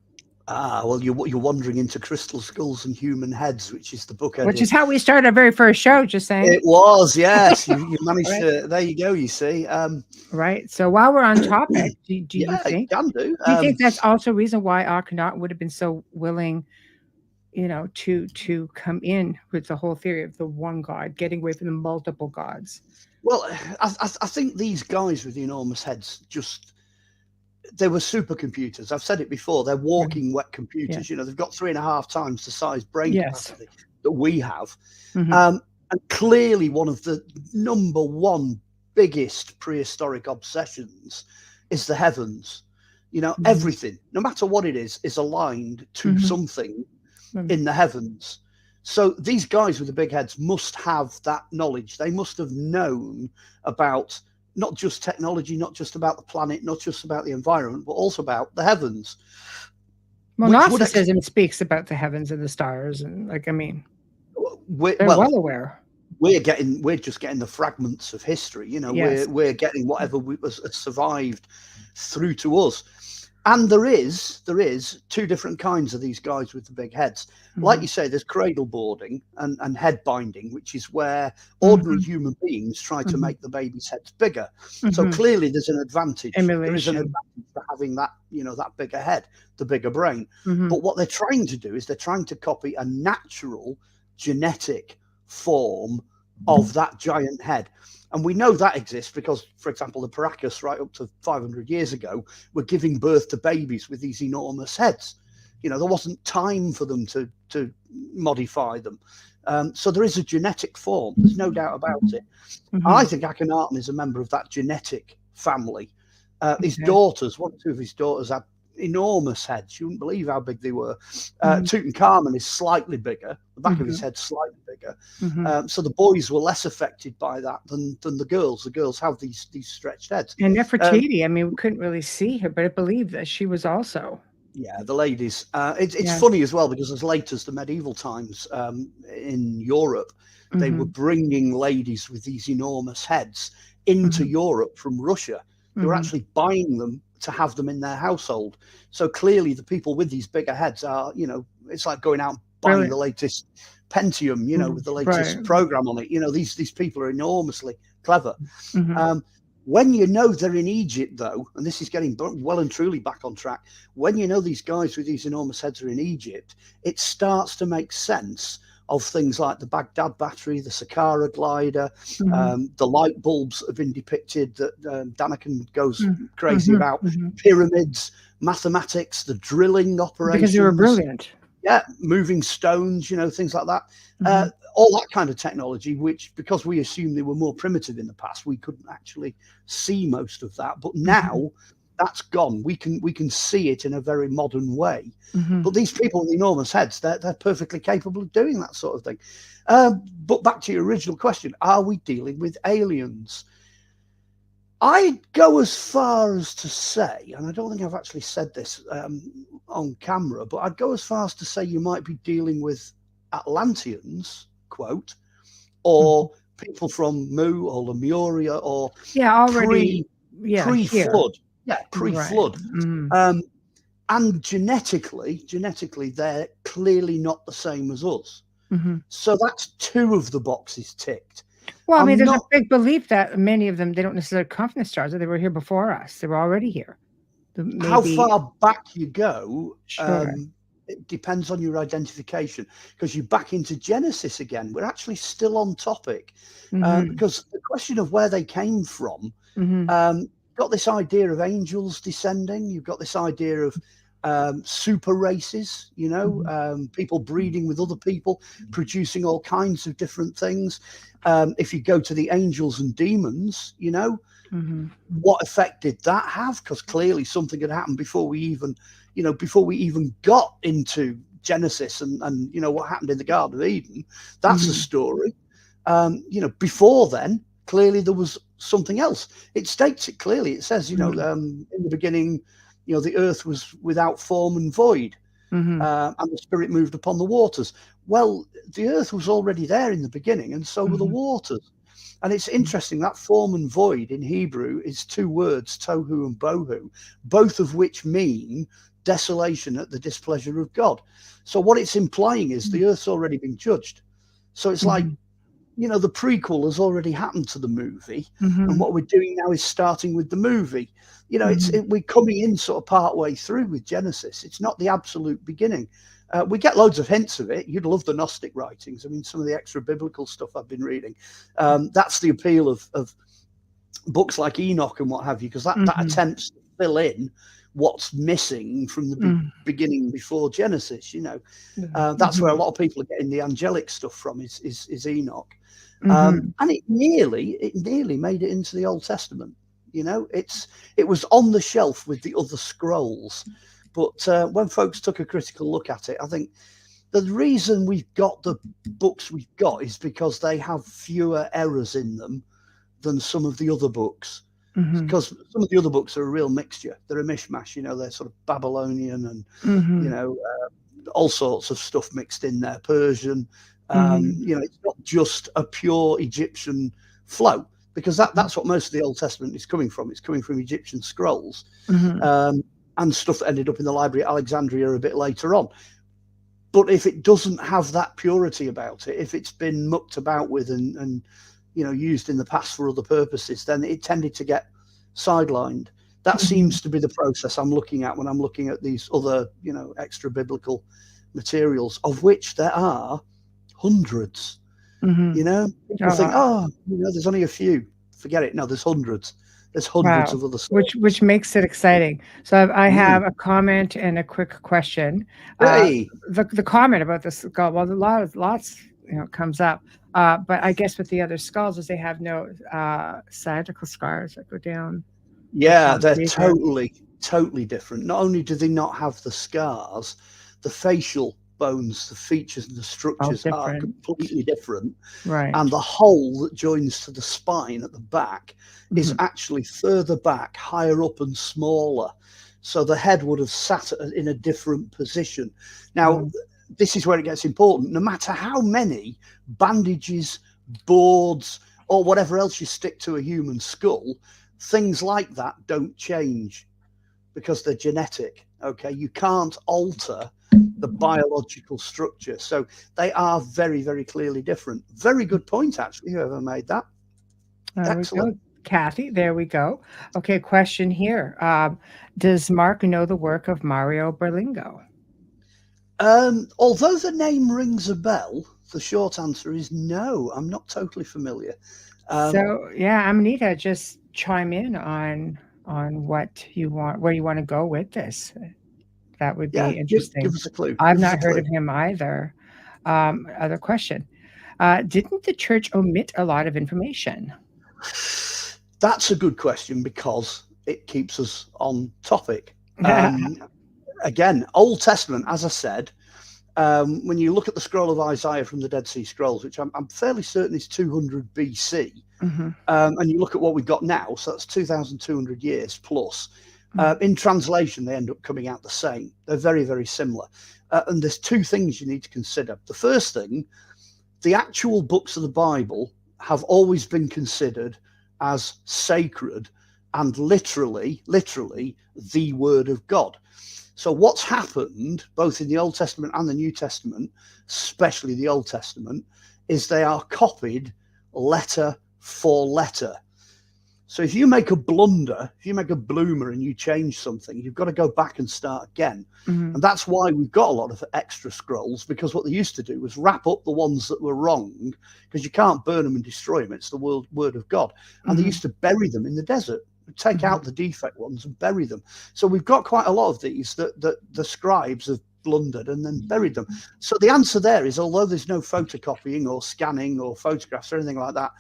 Well, you're wandering into Crystal Skulls and Human Heads, which is the book. Which is how we started our very first show, just saying. It was, yes. You managed to. There you go. You see. Right. So while we're on topic, do you think? Can do. Do you think that's also a reason why Akhenaten would have been so willing, to come in with the whole theory of the one God, getting away from the multiple gods? Well, I think these guys with the enormous heads they were supercomputers. I've said it before. They're walking wet computers. They've got 3.5 times the size brain capacity that we have. And clearly one of the number one biggest prehistoric obsessions is the heavens. Everything, no matter what it is aligned to something in the heavens. So these guys with the big heads must have that knowledge. They must have known about not just technology, not just about the planet, not just about the environment, but also about the heavens. Well, Gnosticism speaks about the heavens and the stars, and they're well aware. We're just getting the fragments of history. We're getting whatever has survived through to us. And there is 2 different kinds of these guys with the big heads. Like you say, there's cradle boarding and head binding, which is where ordinary human beings try to make the baby's heads bigger. So clearly there's an advantage. There is an advantage for having that, that bigger head, the bigger brain. But what they're trying to do is they're trying to copy a natural genetic form of that giant head. And we know that exists because, for example, the Paracas right up to 500 years ago were giving birth to babies with these enormous heads. There wasn't time for them to modify them. So there is a genetic form. There's no doubt about it. I think Akhenaten is a member of that genetic family. His daughters, 1 or 2 of his daughters had enormous heads. You wouldn't believe how big they were. Tutankhamun is slightly bigger. The back of his head slightly bigger. So the boys were less affected by that than the girls. The girls have these stretched heads. And Nefertiti, we couldn't really see her, but I believe that she was also. Yeah, the ladies. It's funny as well because as late as the medieval times in Europe, they were bringing ladies with these enormous heads into Europe from Russia. They were actually buying them to have them in their household. So clearly the people with these bigger heads are, it's like going out and buying the latest Pentium, with the latest program on it. These people are enormously clever. When they're in Egypt, though, and this is getting well and truly back on track, when these guys with these enormous heads are in Egypt, it starts to make sense of things like the Baghdad battery, the Saqqara glider, the light bulbs have been depicted that Daniken goes crazy about, pyramids, mathematics, the drilling operations. Because they were brilliant. Yeah, moving stones, things like that. All that kind of technology, which, because we assumed they were more primitive in the past, we couldn't actually see most of that. But now that's gone. We can see it in a very modern way. But these people with enormous heads, they're perfectly capable of doing that sort of thing. But back to your original question, are we dealing with aliens? I'd go as far as to say, and I don't think I've actually said this on camera, but I'd go as far as to say you might be dealing with Atlanteans, quote, or people from Mu or Lemuria or pre-flood. Yeah, pre-flood. And genetically, they're clearly not the same as us. So that's 2 of the boxes ticked. Well, there's a big belief that many of them, they don't necessarily come from the stars, they were here before us. They were already here. How far back you go, it depends on your identification. Because you back into Genesis again, we're actually still on topic. Because the question of where they came from, got this idea of angels descending. You've got this idea of super races, people breeding with other people, producing all kinds of different things. If you go to the angels and demons, what effect did that have? Because clearly something had happened before we even got into Genesis and what happened in the Garden of Eden, that's a story. Before then, clearly there was something else. It states it clearly. It says, in the beginning, the earth was without form and void, and the Spirit moved upon the waters. Well, the earth was already there in the beginning, and so were the waters. And it's interesting that form and void in Hebrew is two words, tohu and bohu, both of which mean desolation at the displeasure of God. So what it's implying is the earth's already been judged. So it's like, the prequel has already happened to the movie, and what we're doing now is starting with the movie. We're coming in sort of part way through with Genesis. It's not the absolute beginning. We get loads of hints of it. You'd love the Gnostic writings. I mean, some of the extra biblical stuff I've been reading. That's the appeal of books like Enoch and what have you, because that attempts to fill in what's missing from the beginning before Genesis. That's where a lot of people are getting the angelic stuff from is Enoch. And it nearly made it into the Old Testament. It was on the shelf with the other scrolls. But when folks took a critical look at it, I think the reason we've got the books we've got is because they have fewer errors in them than some of the other books. Because some of the other books are a real mixture. They're a mishmash, they're sort of Babylonian and, all sorts of stuff mixed in there, Persian. It's not just a pure Egyptian flow, because that's what most of the Old Testament is coming from. It's coming from Egyptian scrolls. And stuff that ended up in the library at Alexandria a bit later on. But if it doesn't have that purity about it, if it's been mucked about with and used in the past for other purposes, then it tended to get sidelined. That seems to be the process I'm looking at when I'm looking at these other, extra biblical materials, of which there are hundreds. People think, there's only a few. Forget it. No, there's hundreds. There's hundreds of other stuff. Which makes it exciting. So I have a comment and a quick question. Hey. The comment about the skull, well, lots comes up. But I guess with the other skulls is they have no sagittal scars that go down. Yeah, they're totally different. Not only do they not have the scars, the facial bones, the features and the structures are completely different. Right. And the hole that joins to the spine at the back is actually further back, higher up and smaller. So the head would have sat in a different position. Now, this is where it gets important. No matter how many bandages, boards, or whatever else you stick to a human skull, things like that don't change because they're genetic. Okay, you can't alter the biological structure. So they are very, very clearly different. Very good point, actually, whoever made that. Excellent. Kathy, there we go. Okay, question here. Does Mark know the work of Mario Berlingo? Although the name rings a bell, the short answer is no. I'm not totally familiar. Amanita, just chime in on what you want, where you want to go with this. That would be interesting. Give us a clue. I've not heard of him either. Other question. Didn't the church omit a lot of information? That's a good question because it keeps us on topic. Again, Old Testament, as I said, when you look at the scroll of Isaiah from the Dead Sea Scrolls, which I'm fairly certain is 200 BC, and you look at what we've got now, so that's 2,200 years plus. In translation, they end up coming out the same. They're very, very similar. And there's two things you need to consider. The first thing, the actual books of the Bible have always been considered as sacred and literally the word of God. So what's happened both in the Old Testament and the New Testament, especially the Old Testament, is they are copied letter for letter. So if you make a blunder, if you make a bloomer and you change something, you've got to go back and start again. And that's why we've got a lot of extra scrolls, because what they used to do was wrap up the ones that were wrong, because you can't burn them and destroy them. It's the word of God. And they used to bury them in the desert, take out the defect ones and bury them. So we've got quite a lot of these that the scribes have blundered and then buried them. So the answer there is, although there's no photocopying or scanning or photographs or anything like that,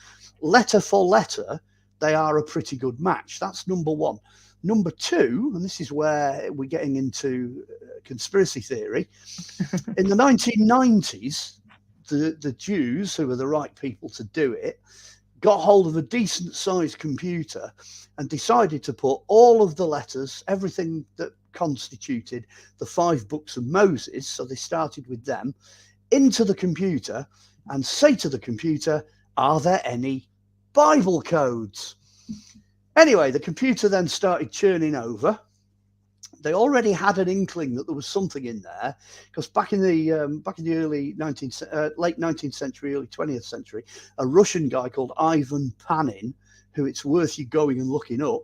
letter for letter, they are a pretty good match. That's number one. Number two, and this is where we're getting into conspiracy theory. In the 1990s, the Jews, who were the right people to do it, got hold of a decent sized computer and decided to put all of the letters, everything that constituted the 5 books of Moses, so they started with them, into the computer and say to the computer, are there any Bible codes? Anyway, the computer then started churning over. They already had an inkling that there was something in there, because back in the early late 19th century, early 20th century, a Russian guy called Ivan Panin, who it's worth you going and looking up,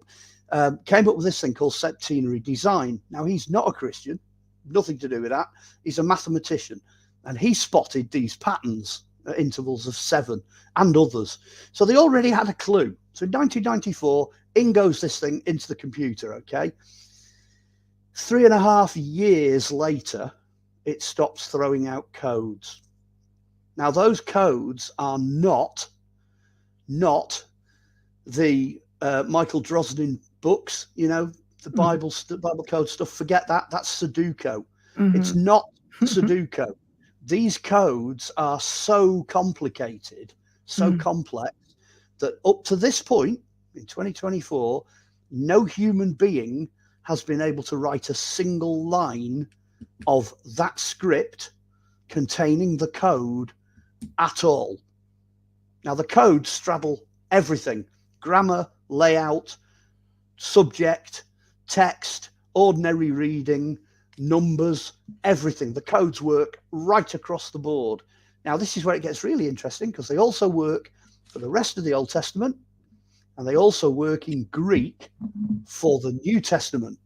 came up with this thing called septenary design. Now, he's not a Christian, nothing to do with that. He's a mathematician, and he spotted these patterns at intervals of 7 and others. So they already had a clue. So in 1994, in goes this thing into the computer, okay? 3.5 years later, it stops throwing out codes. Now, those codes are not the Michael Drosnin books, you know, the Bible code stuff. Forget that. That's Sudoku. It's not Sudoku. These codes are so complicated, so complex, that up to this point in 2024, no human being has been able to write a single line of that script containing the code at all. Now, the codes straddle everything: grammar, layout, subject, text, ordinary reading, numbers, everything. The codes work right across the board. Now, this is where it gets really interesting, because they also work for the rest of the Old Testament, and they also work in Greek for the New Testament.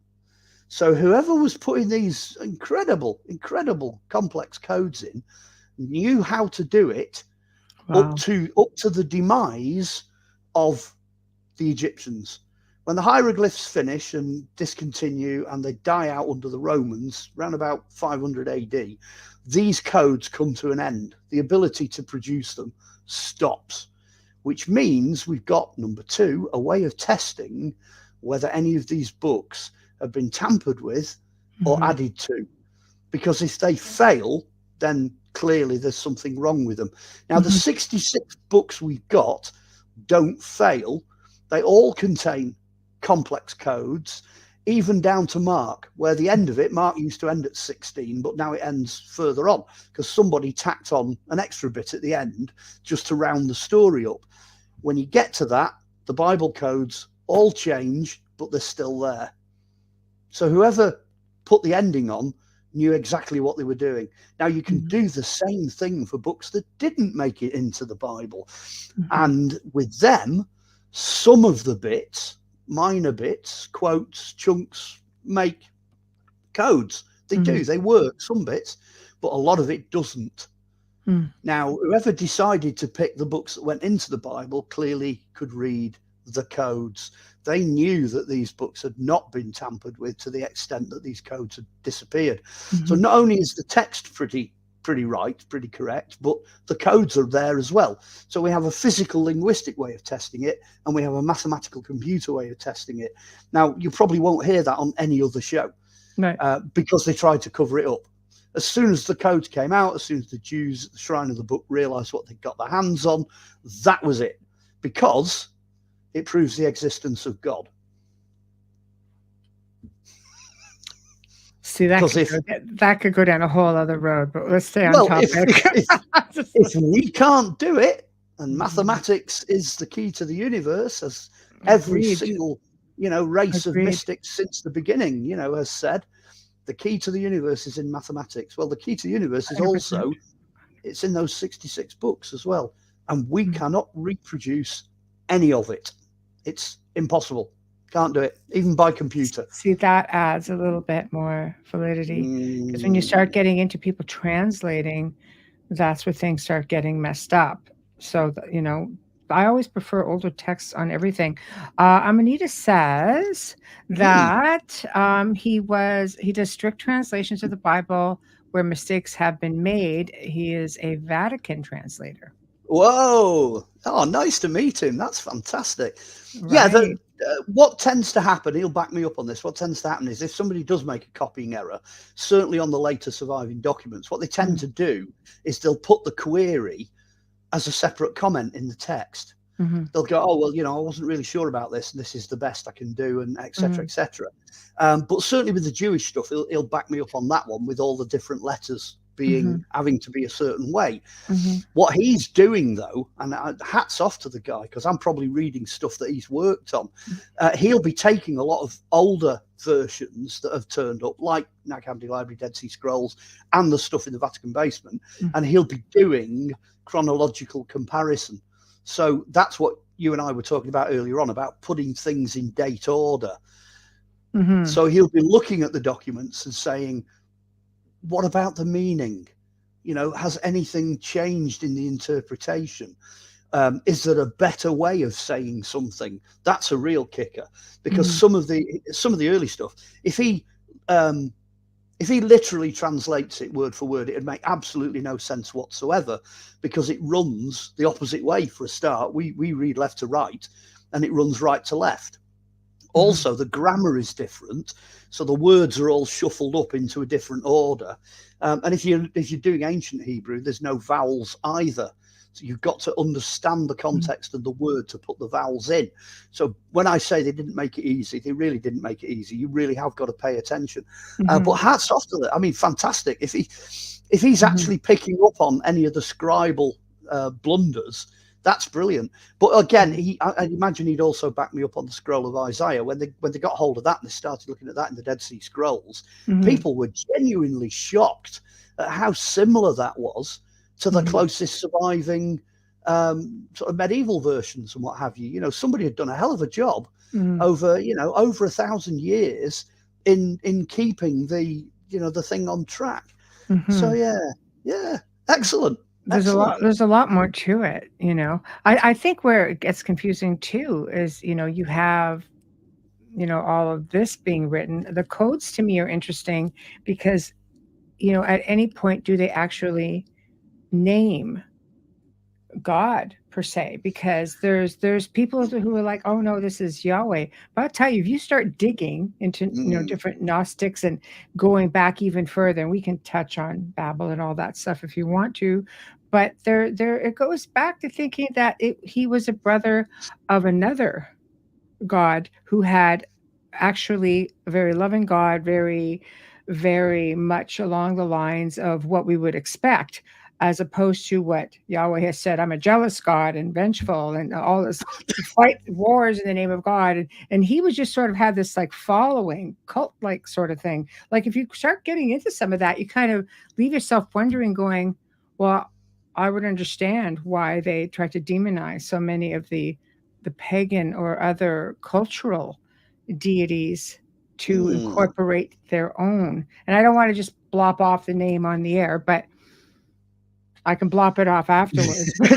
So whoever was putting these incredible complex codes in knew how to do it. Wow. up to the demise of the Egyptians. When the hieroglyphs finish and discontinue and they die out under the Romans around about 500 AD, these codes come to an end. The ability to produce them stops, which means we've got, number 2, a way of testing whether any of these books have been tampered with or added to. Because if they fail, then clearly there's something wrong with them. Now, the 66 books we've got don't fail. They all contain complex codes, even down to Mark, where the end of it, Mark used to end at 16, but now it ends further on because somebody tacked on an extra bit at the end just to round the story up. When you get to that, the Bible codes all change, but they're still there. So whoever put the ending on knew exactly what they were doing. Now, you can do the same thing for books that didn't make it into the Bible. And with them, some of the bits, minor bits, quotes, chunks, make codes. They do, they work, some bits, but a lot of it doesn't. Now, whoever decided to pick the books that went into the Bible clearly could read the codes. They knew that these books had not been tampered with to the extent that these codes had disappeared. So not only is the text pretty right, pretty correct, but the codes are there as well. So we have a physical linguistic way of testing it, and we have a mathematical computer way of testing it. Now, you probably won't hear that on any other show, because they tried to cover it up. As soon as the codes came out, as soon as the Jews at the Shrine of the Book realized what they'd got their hands on, that was it, because it proves the existence of God. See, that could go down a whole other road, but let's stay on topic. If we can't do it, and mathematics is the key to the universe, as every single, race of mystics since the beginning, has said, the key to the universe is in mathematics. Well, the key to the universe is 100%. Also, it's in those 66 books as well. And we cannot reproduce any of it. It's impossible. Can't do it, even by computer. See, that adds a little bit more validity, because when you start getting into people translating, that's where things start getting messed up. So, I always prefer older texts on everything. Amanita says that he does strict translations of the Bible where mistakes have been made. He is a Vatican translator. Whoa! Oh, nice to meet him. That's fantastic. Right. Yeah, what tends to happen, he'll back me up on this, what tends to happen is if somebody does make a copying error, certainly on the later surviving documents, what they tend to do is they'll put the query as a separate comment in the text. They'll go, oh, well, I wasn't really sure about this, and this is the best I can do, and et cetera, et cetera. But certainly with the Jewish stuff, he'll back me up on that one with all the different letters having to be a certain way. What he's doing, though, and hats off to the guy, because I'm probably reading stuff that he's worked on, he'll be taking a lot of older versions that have turned up, like Nag Hammadi Library, Dead Sea Scrolls, and the stuff in the Vatican basement, and he'll be doing chronological comparison. So that's what you and I were talking about earlier on, about putting things in date order. So he'll be looking at the documents and saying, what about the meaning? Has anything changed in the interpretation? Is there a better way of saying something? That's a real kicker, because some of the early stuff, if he literally translates it word for word, it'd make absolutely no sense whatsoever, because it runs the opposite way. For a start, we read left to right, and it runs right to left. Also, the grammar is different, so the words are all shuffled up into a different order. And if you're doing ancient Hebrew, there's no vowels either. So you've got to understand the context of the word to put the vowels in. So when I say they didn't make it easy, they really didn't make it easy. You really have got to pay attention. But hats off to that. I mean, fantastic. If he's actually picking up on any of the scribal blunders, that's brilliant. But again, I imagine he'd also back me up on the scroll of Isaiah. When they got hold of that and they started looking at that in the Dead Sea Scrolls, people were genuinely shocked at how similar that was to the closest surviving sort of medieval versions and what have you. Somebody had done a hell of a job over 1,000 years in keeping the thing on track. So yeah, excellent. There's a lot more to it, I think where it gets confusing too is, you have, all of this being written. The codes to me are interesting because, at any point, do they actually name God per se? Because there's people who are like, oh no, this is Yahweh. But I'll tell you, if you start digging into different Gnostics and going back even further, and we can touch on Babel and all that stuff if you want to, but there it goes back to thinking that he was a brother of another God who had actually a very loving God, very, very much along the lines of what we would expect, as opposed to what Yahweh has said, I'm a jealous God and vengeful and all this fight wars in the name of God. And he was just sort of had this like following cult-like sort of thing. Like if you start getting into some of that, you kind of leave yourself wondering, going, well, I would understand why they try to demonize so many of the pagan or other cultural deities to incorporate their own. And I don't want to just blop off the name on the air, but I can blop it off afterwards. But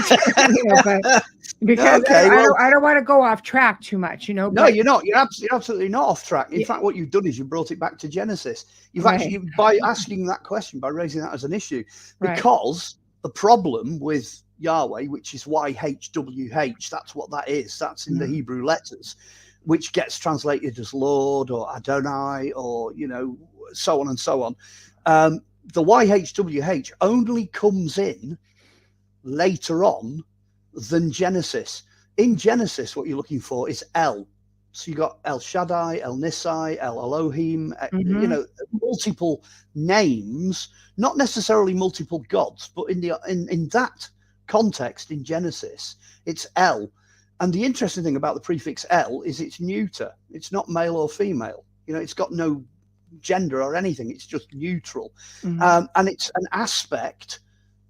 because I don't want to go off track too much, No, you're not. You're absolutely not off track. In fact, what you've done is you brought it back to Genesis. You've actually, by asking that question, by raising that as an issue, because the problem with Yahweh, which is YHWH, that's what that is. That's in the Hebrew letters, which gets translated as Lord or Adonai or, so on and so on. The YHWH only comes in later on than Genesis. In Genesis, what you're looking for is El. So you got El Shaddai, El Nisai, El Elohim, multiple names, not necessarily multiple gods, but in that context in Genesis, it's El. And the interesting thing about the prefix El is it's neuter. It's not male or female. It's got no gender or anything. It's just neutral. And it's an aspect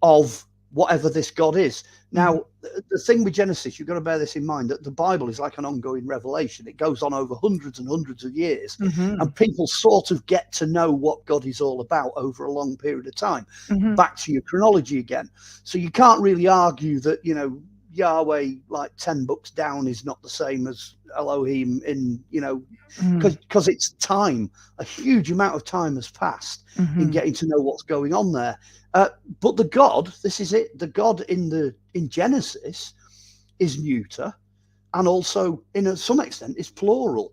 of whatever this God is. Now, the thing with Genesis, you've got to bear this in mind, that the Bible is like an ongoing revelation. It goes on over hundreds and hundreds of years, and people sort of get to know what God is all about over a long period of time. Back to your chronology again. So you can't really argue that, Yahweh, like 10 books down, is not the same as Elohim in, because it's time. A huge amount of time has passed in getting to know what's going on there. But the God, this is it, the God in Genesis is neuter, and also, in some extent, is plural.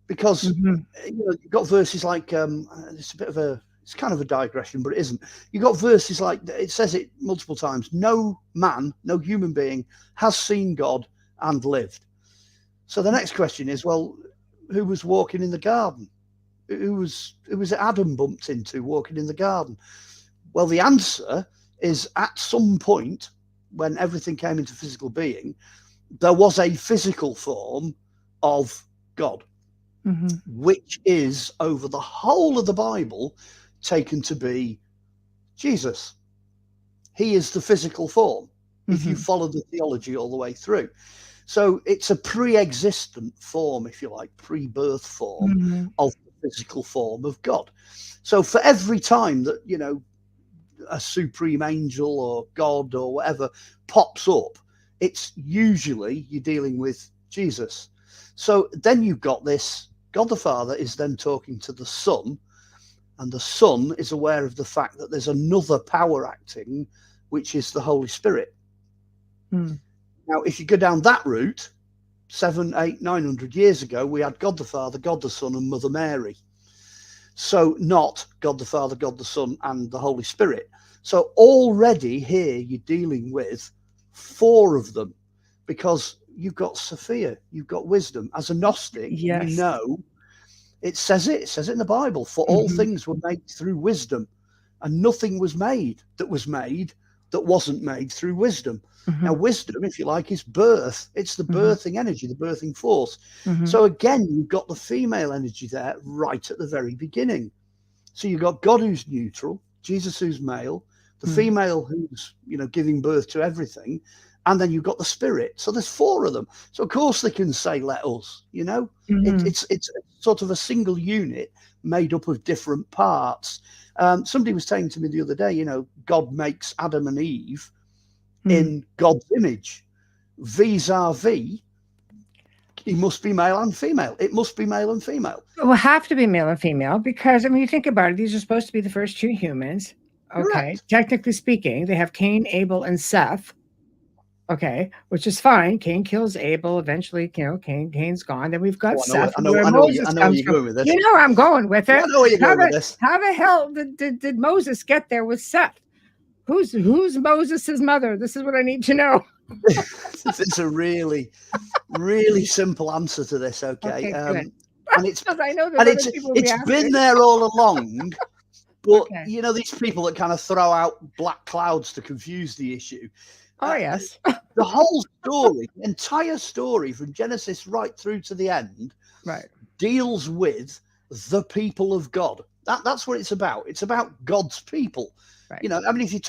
Because you've got verses like, it's kind of a digression, but it isn't. You've got verses like, it says it multiple times, no man, no human being has seen God and lived. So the next question is, well, who was walking in the garden? Who was Adam bumped into walking in the garden? Well, the answer is, at some point when everything came into physical being, there was a physical form of God, which is, over the whole of the Bible, taken to be Jesus. He is the physical form, if you follow the theology all the way through. So it's a pre-existent form, if you like, pre-birth form of the physical form of God. So for every time that, a supreme angel or God or whatever pops up, it's usually you're dealing with Jesus. So then you've got this, God the Father is then talking to the Son, and the Son is aware of the fact that there's another power acting, which is the Holy Spirit. Now, if you go down that route, 700, 800, 900 years ago, we had God the Father, God the Son, and Mother Mary. So not God the Father, God the Son, and the Holy Spirit. So already here you're dealing with 4 of them, because you've got Sophia, you've got wisdom. As a Gnostic, it says it in the Bible, for all things were made through wisdom, and nothing was made that wasn't made through wisdom. Now, wisdom, if you like, is birth. It's the birthing energy, the birthing force. So again, you've got the female energy there right at the very beginning. So you've got God who's neutral, Jesus who's male, the female who's, giving birth to everything, and then you've got the Spirit. So there's 4 of them. So of course they can say, let us, it's sort of a single unit made up of different parts. Somebody was saying to me the other day, God makes Adam and Eve in God's image. Vis-a-vis, he must be male and female. It must be male and female. It will have to be male and female, because, you think about it, these are supposed to be the first 2 humans. Okay. Correct. Technically speaking, they have Cain, Abel, and Seth. Okay, which is fine. Cain kills Abel. Eventually, Cain's gone. Then we've got Seth. I know where you're going with this. You know I'm going with it. I know where you're going with this. How the hell did Moses get there with Seth? Who's Moses' mother? This is what I need to know. It's a really, really simple answer to this. Okay, good. And it's I know it's been there all along. But these people that kind of throw out black clouds to confuse the issue. Oh, yes. The whole story, the entire story from Genesis right through to the end, deals with the people of God. That's what it's about. It's about God's people. Right. If you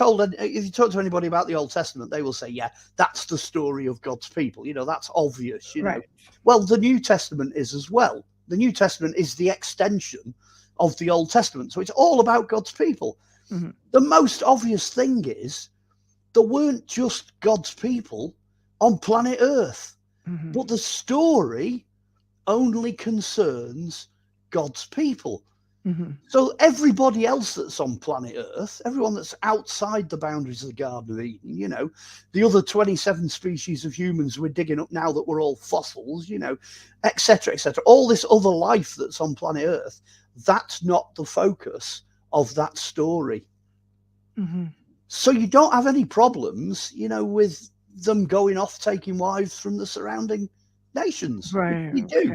talk to anybody about the Old Testament, they will say, yeah, that's the story of God's people. That's obvious. Well, the New Testament is as well. The New Testament is the extension of the Old Testament. So it's all about God's people. The most obvious thing is, there weren't just God's people on planet Earth, but the story only concerns God's people. So everybody else that's on planet Earth, everyone that's outside the boundaries of the Garden of Eden, the other 27 species of humans we're digging up now that were all fossils, et cetera, all this other life that's on planet Earth, that's not the focus of that story. So you don't have any problems, with them going off taking wives from the surrounding nations. Right. You do.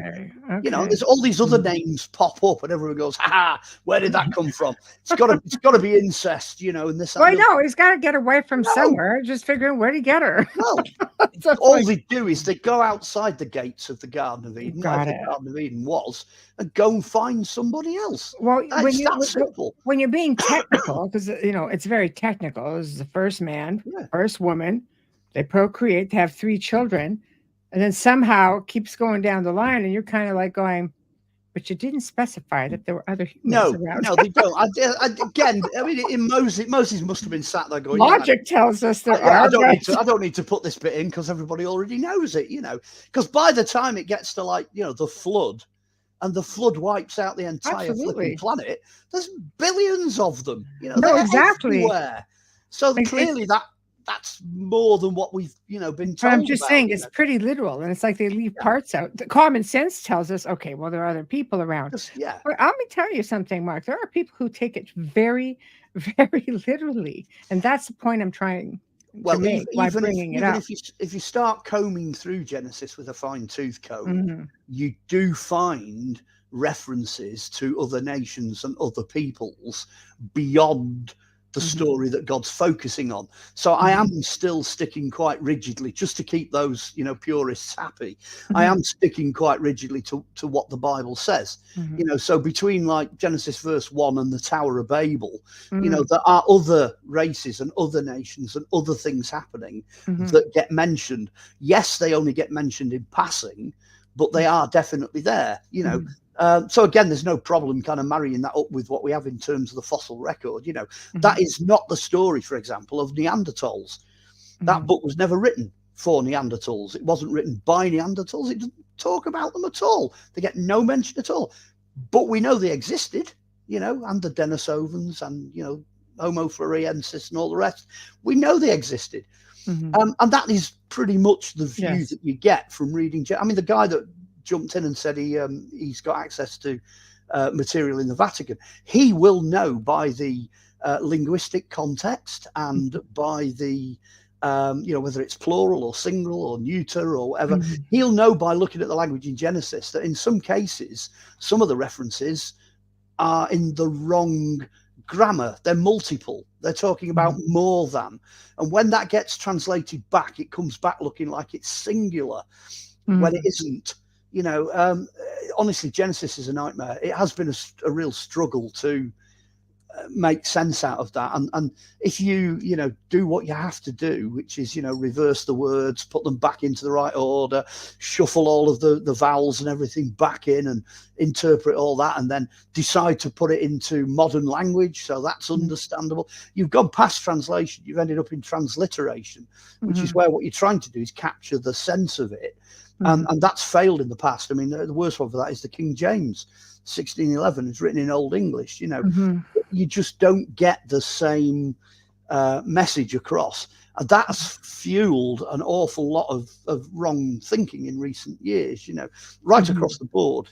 Okay. There's all these other names pop up, and everyone goes, "Ha! Where did that come from? It's got to be incest, and this." Well, no, he's got to get away from somewhere. Just figuring where to get her. Well, all they do is they go outside the gates of the Garden of Eden, where the Garden of Eden was, and go and find somebody else. Well, simple. When you're being technical, because it's very technical. This is the first man, first woman. They procreate to have 3 children. And then somehow it keeps going down the line, and you're kind of like going, but you didn't specify that there were other humans around. No, they don't. In Moses must have been sat there going, logic tells us there are. I don't need to put this bit in because everybody already knows it, Because by the time it gets to the flood, and the flood wipes out the entire flipping planet, there's billions of them. No, exactly. Everywhere. So clearly that's more than what we've, been told. But I'm just about, saying it's pretty literal, and it's like they leave parts out. The common sense tells us, okay, well, there are other people around. Yeah. But let me tell you something, Mark. There are people who take it very, very literally, and that's the point I'm trying to make by bringing it up. If you start combing through Genesis with a fine-tooth comb, you do find references to other nations and other peoples beyond the story that God's focusing on. So I am still sticking quite rigidly, just to keep those, purists happy. I am sticking quite rigidly to what the Bible says. So between like Genesis verse 1 and the Tower of Babel, there are other races and other nations and other things happening that get mentioned. Yes, they only get mentioned in passing, but they are definitely there, So again, there's no problem kind of marrying that up with what we have in terms of the fossil record. That is not the story, for example, of Neanderthals. That book was never written for Neanderthals. It wasn't written by Neanderthals. It doesn't talk about them at all. They get no mention at all. But we know they existed, and the Denisovans and, Homo floresiensis and all the rest. We know they existed. And that is pretty much the view that you get from reading. I mean, the guy that jumped in and said he's got access to material in the Vatican, he will know by the linguistic context and by the whether it's plural or single or neuter or whatever. He'll know by looking at the language in Genesis that in some cases some of the references are in the wrong grammar. They're multiple. They're talking about more than, and when that gets translated back, it comes back looking like it's singular when it isn't. Honestly, Genesis is a nightmare. It has been a real struggle to make sense out of that. And if you do what you have to do, which is reverse the words, put them back into the right order, shuffle all of the vowels and everything back in, and interpret all that, and then decide to put it into modern language so that's understandable, you've gone past translation. You've ended up in transliteration, which is where what you're trying to do is capture the sense of it. And that's failed in the past. I mean, the worst one for that is the King James 1611. It's written in Old English. You just don't get the same message across. And that's fueled an awful lot of wrong thinking in recent years, right across the board,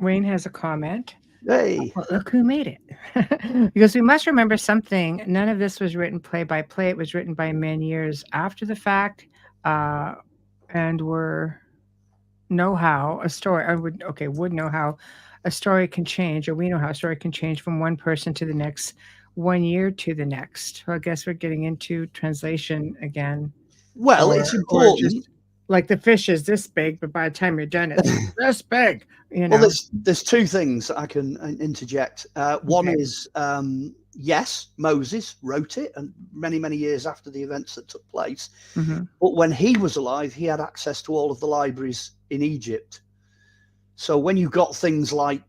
Wayne has a comment. Hey. Well, look who made it. Because we must remember something. None of this was written play by play. It was written by men years after the fact. And would know how a story can change, or we know how a story can change from one person to the next, 1 year to the next. Well, I guess we're getting into translation again. Well, it's important. Like the fish is this big, but by the time you're done, it's this big. Well, there's two things that I can interject. One is yes, Moses wrote it, and many, many years after the events that took place. But when he was alive, he had access to all of the libraries in Egypt. So when you got things like,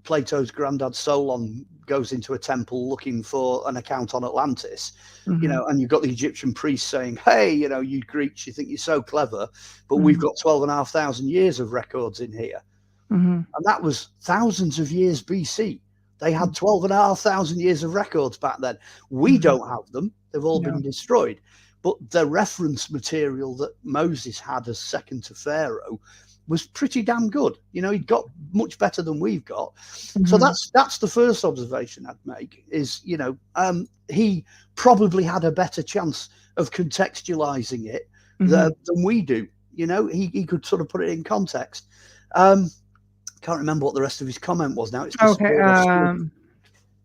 Plato's granddad Solon goes into a temple looking for an account on Atlantis, and you've got the Egyptian priest saying, hey, you Greeks, you think you're so clever, but we've got 12,500 years of records in here. And that was thousands of years BC. They had 12,500 years of records back then. We don't have them. They've all been destroyed. But the reference material that Moses had as second to Pharaoh was pretty damn good. He'd got much better than we've got. So that's the first observation I'd make is, he probably had a better chance of contextualizing it than we do. He could sort of put it in context. Can't remember what the rest of his comment was now. It's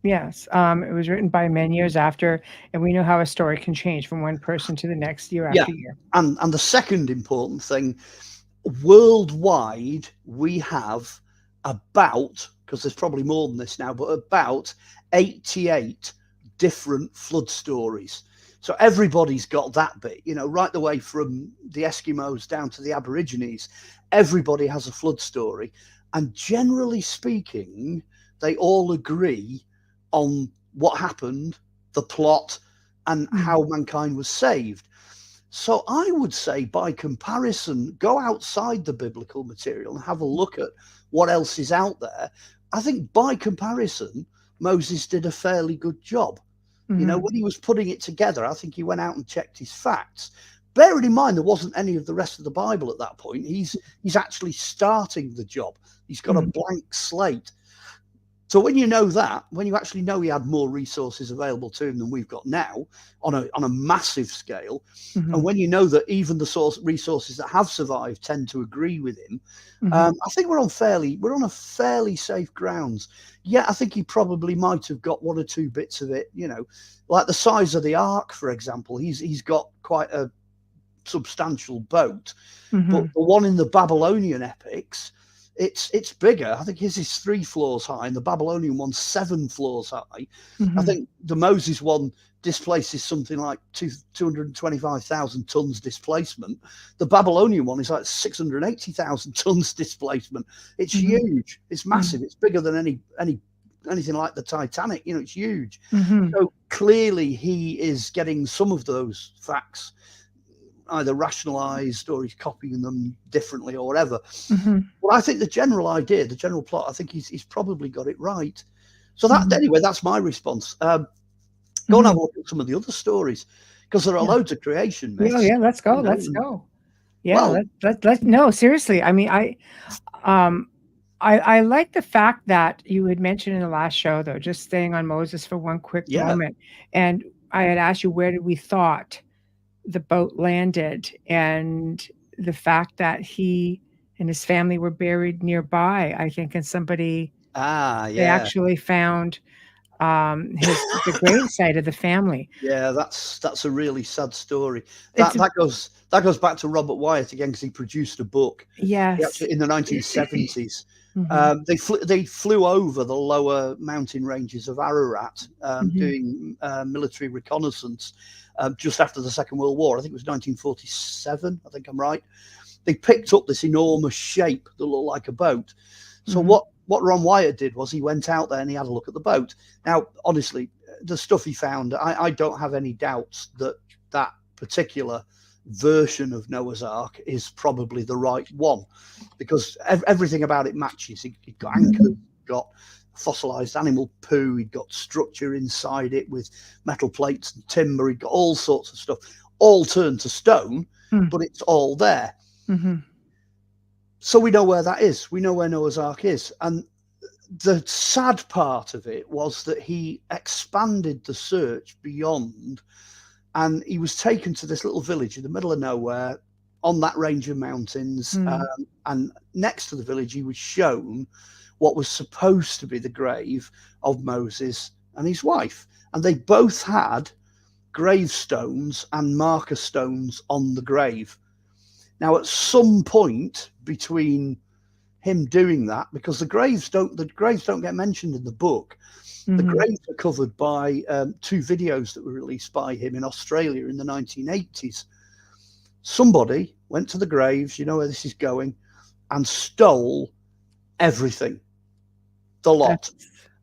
yes. It was written by men years after, and we know how a story can change from one person to the next, year after year. And the second important thing, worldwide, we have about, because there's probably more than this now, but about 88 different flood stories. So everybody's got that bit, right the way from the Eskimos down to the Aborigines. Everybody has a flood story. And generally speaking, they all agree on what happened, the plot, and how mankind was saved. So I would say, by comparison, go outside the biblical material and have a look at what else is out there. I think by comparison, Moses did a fairly good job. When he was putting it together, I think he went out and checked his facts. Bearing in mind there wasn't any of the rest of the Bible at that point. He's actually starting the job. He's got a blank slate. So when you know that, when you actually know he had more resources available to him than we've got now on a massive scale, and when you know that even the resources that have survived tend to agree with him, I think we're on a fairly safe grounds. Yeah, I think he probably might have got one or two bits of it, like the size of the ark, for example. He's got quite a substantial boat, but the one in the Babylonian epics, it's bigger. I think his is 3 floors high and the Babylonian one's 7 floors high. I think the Moses one displaces something like 225,000 tons displacement. The Babylonian one is like 680,000 tons displacement. It's huge. It's massive. It's bigger than anything like the Titanic. It's huge. So clearly he is getting some of those facts either rationalized or he's copying them differently or whatever. But I think the general idea, the general plot, I think he's probably got it right. So that anyway, that's my response. Go and have a look at some of the other stories, because there are loads of creation myths. Yeah, let's go. Let's go. Yeah, let's no, seriously. I mean, I like the fact that you had mentioned in the last show, though, just staying on Moses for one quick moment. And I had asked you, where did we thought the boat landed, and the fact that he and his family were buried nearby, I think, and somebody they actually found the gravesite of the family. Yeah, that's a really sad story. That goes back to Robert Wyatt again, because he produced a book. Yes, in the 1970s. They flew over the lower mountain ranges of Ararat, doing military reconnaissance just after the Second World War. I think it was 1947. I think I'm right. They picked up this enormous shape that looked like a boat. So what Ron Wyatt did was he went out there and he had a look at the boat. Now, honestly, the stuff he found, I don't have any doubts that particular version of Noah's Ark is probably the right one, because everything about it matches. It got anchors, got fossilized animal poo, he'd got structure inside it with metal plates and timber, he'd got all sorts of stuff, all turned to stone, but it's all there. So we know where that is. We know where Noah's Ark is. And the sad part of it was that he expanded the search beyond, and he was taken to this little village in the middle of nowhere on that range of mountains. And next to the village, he was shown what was supposed to be the grave of Moses and his wife. And they both had gravestones and marker stones on the grave. Now, at some point between him doing that, because the graves don't get mentioned in the book. The graves are covered by 2 videos that were released by him in Australia in the 1980s. Somebody went to the graves, you know where this is going, and stole everything. The lot.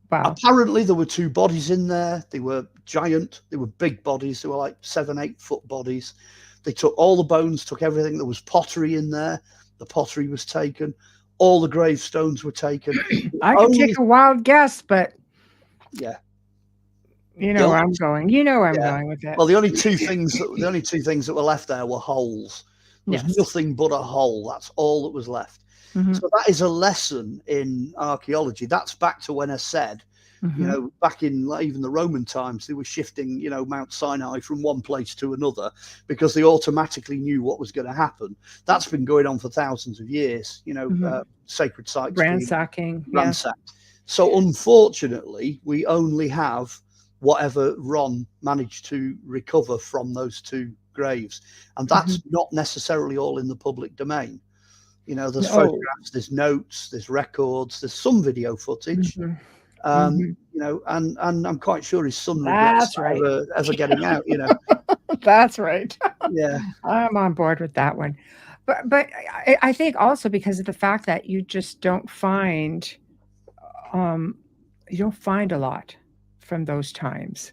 Wow. Apparently there were 2 bodies in there. They were giant. They were big bodies. They were like 7-8 foot bodies. They took all the bones, took everything. There was pottery in there. The pottery was taken. All the gravestones were taken. I could take a wild guess, but yeah, you know where I'm going. You know where I'm going with it. Well, the only two things that were left there were holes. There's nothing but a hole. That's all that was left. So that is a lesson in archaeology. That's back to when I said, back in even the Roman times, they were shifting, Mount Sinai from one place to another because they automatically knew what was going to happen. That's been going on for thousands of years, sacred sites. Ransacking. Ransacked. So unfortunately, we only have whatever Ron managed to recover from those 2 graves. And that's not necessarily all in the public domain. There's photographs, there's notes, there's records, there's some video footage. And I'm quite sure his son regrets ever getting out. That's right. Yeah, I'm on board with that one. But I think also because of the fact that you just don't find a lot from those times.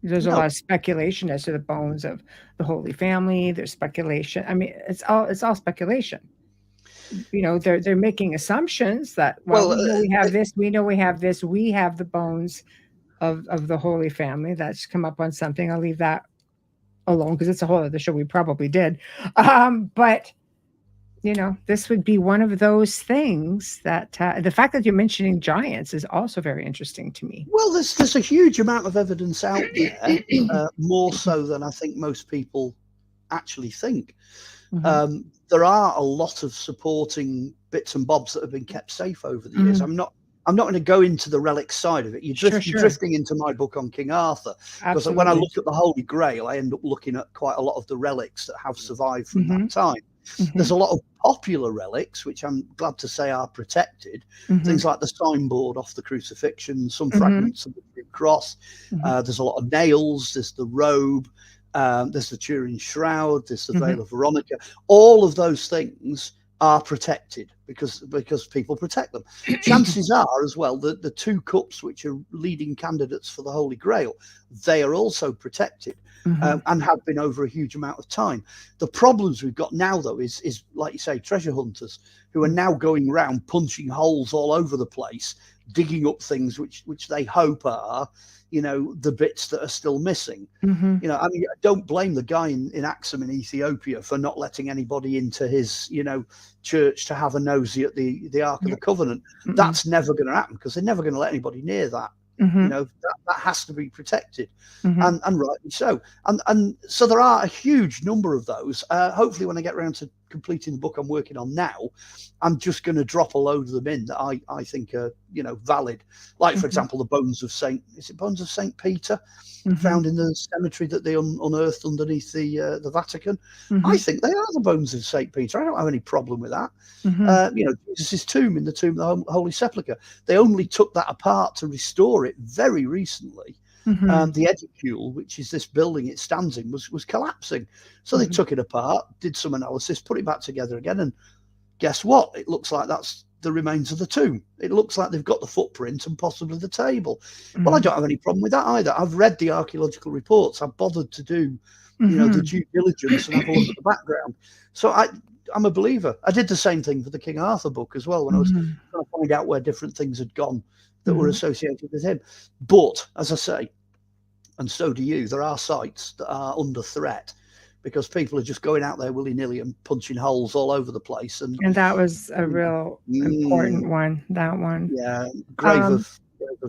There's a lot of speculation as to the bones of the Holy Family. There's speculation. I mean, it's all speculation. They're making assumptions that we know we have this, we know we have this, we have the bones. of the Holy Family. That's come up on something. I'll leave that alone because it's a whole other show we probably did. But this would be one of those things that the fact that you're mentioning giants is also very interesting to me. Well, there's a huge amount of evidence out there, more so than I think most people actually think. Mm-hmm. There are a lot of supporting bits and bobs that have been kept safe over the years. I'm not going to go into the relic side of it. You're drifting into my book on King Arthur, because when I look at the Holy Grail, I end up looking at quite a lot of the relics that have survived from that time. There's a lot of popular relics, which I'm glad to say are protected. Things like the signboard off the crucifixion, some fragments of the cross. There's a lot of nails. There's the robe. There's the Turin shroud. There's the veil of Veronica. All of those things are protected because people protect them. Chances are as well that the two cups which are leading candidates for the Holy Grail, they are also protected and have been over a huge amount of time. The problems we've got now, though, is like you say, treasure hunters who are now going around punching holes all over the place, digging up things which they hope are the bits that are still missing. I mean, I don't blame the guy in Axum in Ethiopia for not letting anybody into his church to have a nosy at the Ark of the Covenant. That's never going to happen because they're never going to let anybody near that. That has to be protected, and rightly so. And so there are a huge number of those. Hopefully when I get around to completing the book I'm working on now, I'm just going to drop a load of them in that I think are valid. Like, for example, the bones of Saint Peter found in the cemetery that they unearthed underneath the Vatican. I think they are the bones of Saint Peter. I don't have any problem with that. Jesus' tomb in the tomb of the Holy Sepulchre, they only took that apart to restore it very recently. The edicule, which is this building it stands in, was collapsing. So they took it apart, did some analysis, put it back together again, and guess what? It looks like that's the remains of the tomb. It looks like they've got the footprint and possibly the table. Well, I don't have any problem with that either. I've read the archaeological reports. I've bothered to do, the due diligence and have a look at the background. So I'm a believer. I did the same thing for the King Arthur book as well when I was trying to find out where different things had gone that were associated with him. But as I say, and so do you, there are sites that are under threat because people are just going out there willy-nilly and punching holes all over the place. And that was a real important one, that one. Yeah, grave of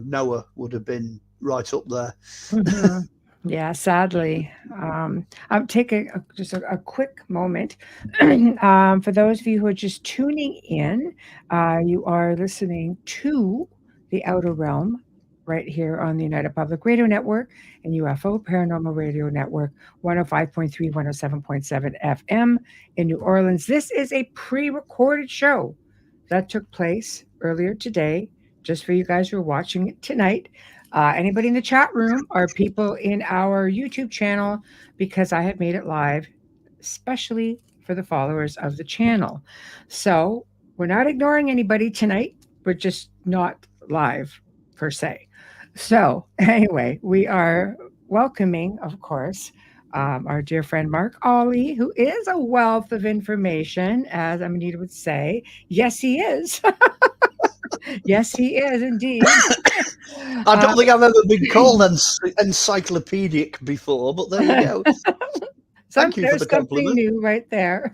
Noah would have been right up there. Yeah, sadly. I'll take just a quick moment. For those of you who are just tuning in, you are listening to The Outer Realm right here on the United Public Radio Network and UFO Paranormal Radio Network, 105.3, 107.7 FM in New Orleans. This is a pre-recorded show that took place earlier today, just for you guys who are watching it tonight. Anybody in the chat room or people in our YouTube channel, because I have made it live, especially for the followers of the channel. So we're not ignoring anybody tonight. We're just not live per se. So anyway, we are welcoming, of course, our dear friend Mark Olly, who is a wealth of information, as Amelia would say. Yes, he is. Yes, he is indeed. I don't think I've ever been called encyclopedic before, but there you go. Thank you for the compliment. Something new right there.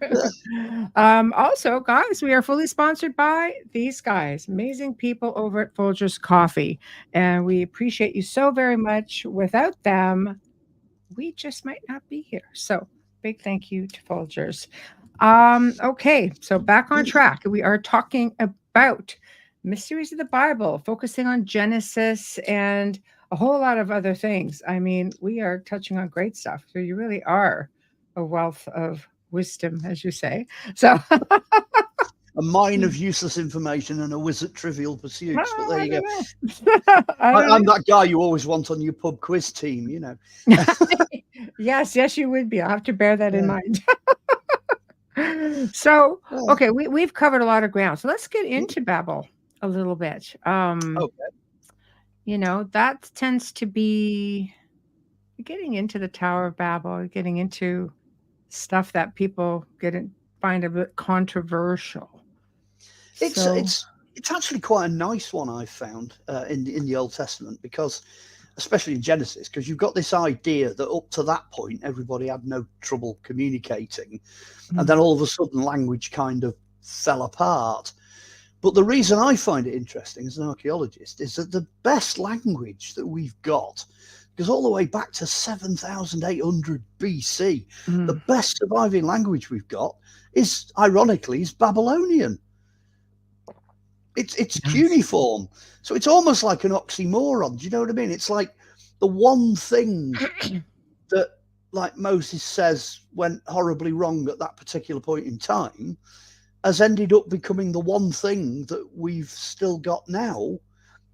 Also, guys, we are fully sponsored by these guys, amazing people over at Folgers Coffee, and we appreciate you so very much. Without them, we just might not be here. So, big thank you to Folgers. Okay, so back on track. We are talking about mysteries of the Bible, focusing on Genesis and a whole lot of other things. I mean, we are touching on great stuff. So you really are a wealth of wisdom, as you say. So a mine of useless information and a whiz at trivial pursuits. But there you go. I'm that guy you always want on your pub quiz team, Yes, you would be. I'll have to bear that in mind. So, okay, we've covered a lot of ground. So let's get into Babel a little bit. Okay. That tends to be getting into the Tower of Babel, getting into stuff that people find a bit controversial. It's actually quite a nice one I've found in the Old Testament, because especially in Genesis, because you've got this idea that up to that point, everybody had no trouble communicating. And then all of a sudden, language kind of fell apart. But the reason I find it interesting as an archaeologist is that the best language that we've got goes all the way back to 7,800 BC. The best surviving language we've got is, ironically, is Babylonian. It's cuneiform. So it's almost like an oxymoron. Do you know what I mean? It's like the one thing that, like Moses says, went horribly wrong at that particular point in time has ended up becoming the one thing that we've still got now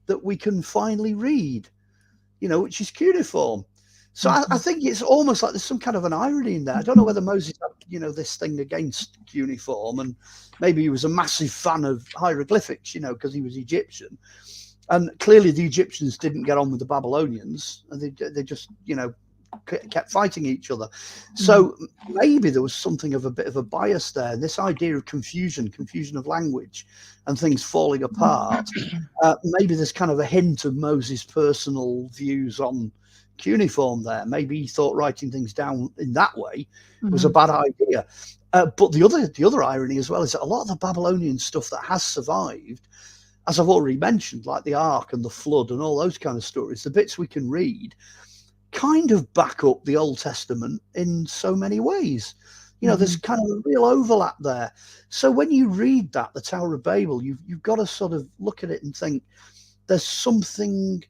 that we can finally read, which is cuneiform. So I think it's almost like there's some kind of an irony in there. I don't know whether Moses had, this thing against cuneiform, and maybe he was a massive fan of hieroglyphics, because he was Egyptian. And clearly the Egyptians didn't get on with the Babylonians, and they just, kept fighting each other. So maybe there was something of a bit of a bias there. And this idea of confusion of language and things falling apart. Maybe there's kind of a hint of Moses' personal views on cuneiform there. Maybe he thought writing things down in that way was a bad idea. But the other irony as well is that a lot of the Babylonian stuff that has survived, as I've already mentioned, like the Ark and the Flood and all those kind of stories, the bits we can read kind of back up the Old Testament in so many ways. There's kind of a real overlap there. So when you read that, the Tower of Babel, you've got to sort of look at it and think there's something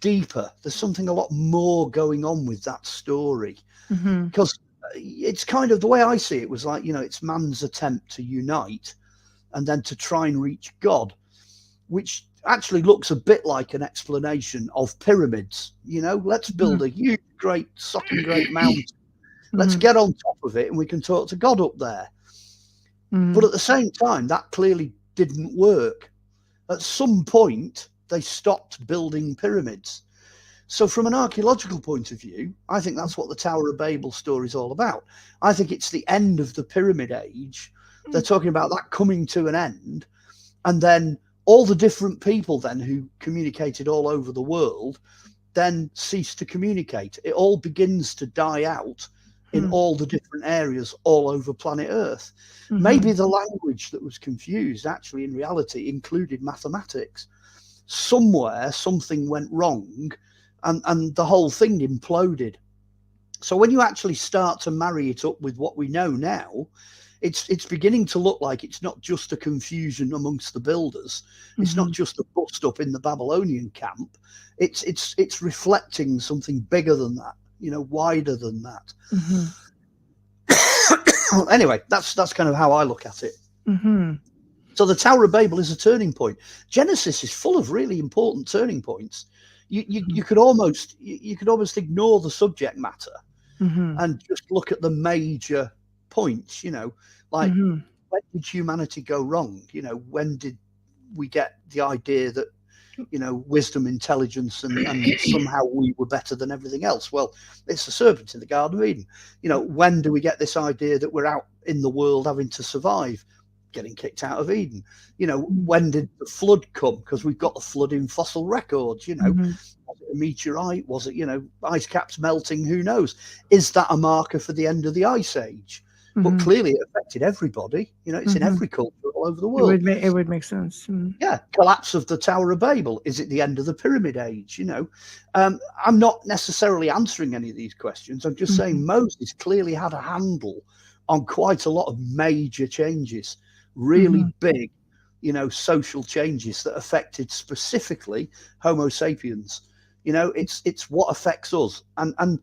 deeper. There's something a lot more going on with that story. Because it's kind of, the way I see it was like, it's man's attempt to unite and then to try and reach God, which actually looks a bit like an explanation of pyramids. Let's build a huge, great, sopping great mountain. Let's get on top of it and we can talk to God up there. But at the same time, that clearly didn't work. At some point, they stopped building pyramids. So from an archaeological point of view, I think that's what the Tower of Babel story is all about. I think it's the end of the pyramid age. They're talking about that coming to an end. And then all the different people then who communicated all over the world then cease to communicate. It all begins to die out in all the different areas all over planet Earth. Maybe the language that was confused actually in reality included mathematics. Somewhere something went wrong and the whole thing imploded. So when you actually start to marry it up with what we know now, it's beginning to look like it's not just a confusion amongst the builders. It's not just a bust up in the Babylonian camp. It's reflecting something bigger than that, wider than that. Anyway, that's kind of how I look at it. So the Tower of Babel is a turning point. Genesis is full of really important turning points. You could almost ignore the subject matter and just look at the major points, like when did humanity go wrong? When did we get the idea that, wisdom, intelligence, and somehow we were better than everything else? Well, it's the serpent in the Garden of Eden. When do we get this idea that we're out in the world having to survive? Getting kicked out of Eden. When did the flood come? Because we've got the flood in fossil records. Was it a meteorite? Was it, ice caps melting? Who knows? Is that a marker for the end of the ice age? But clearly it affected everybody. It's in every culture all over the world. It would make sense. Yeah. Collapse of the Tower of Babel. Is it the end of the pyramid age? I'm not necessarily answering any of these questions. I'm just saying Moses clearly had a handle on quite a lot of major changes, really big, social changes that affected specifically Homo sapiens. It's what affects us. And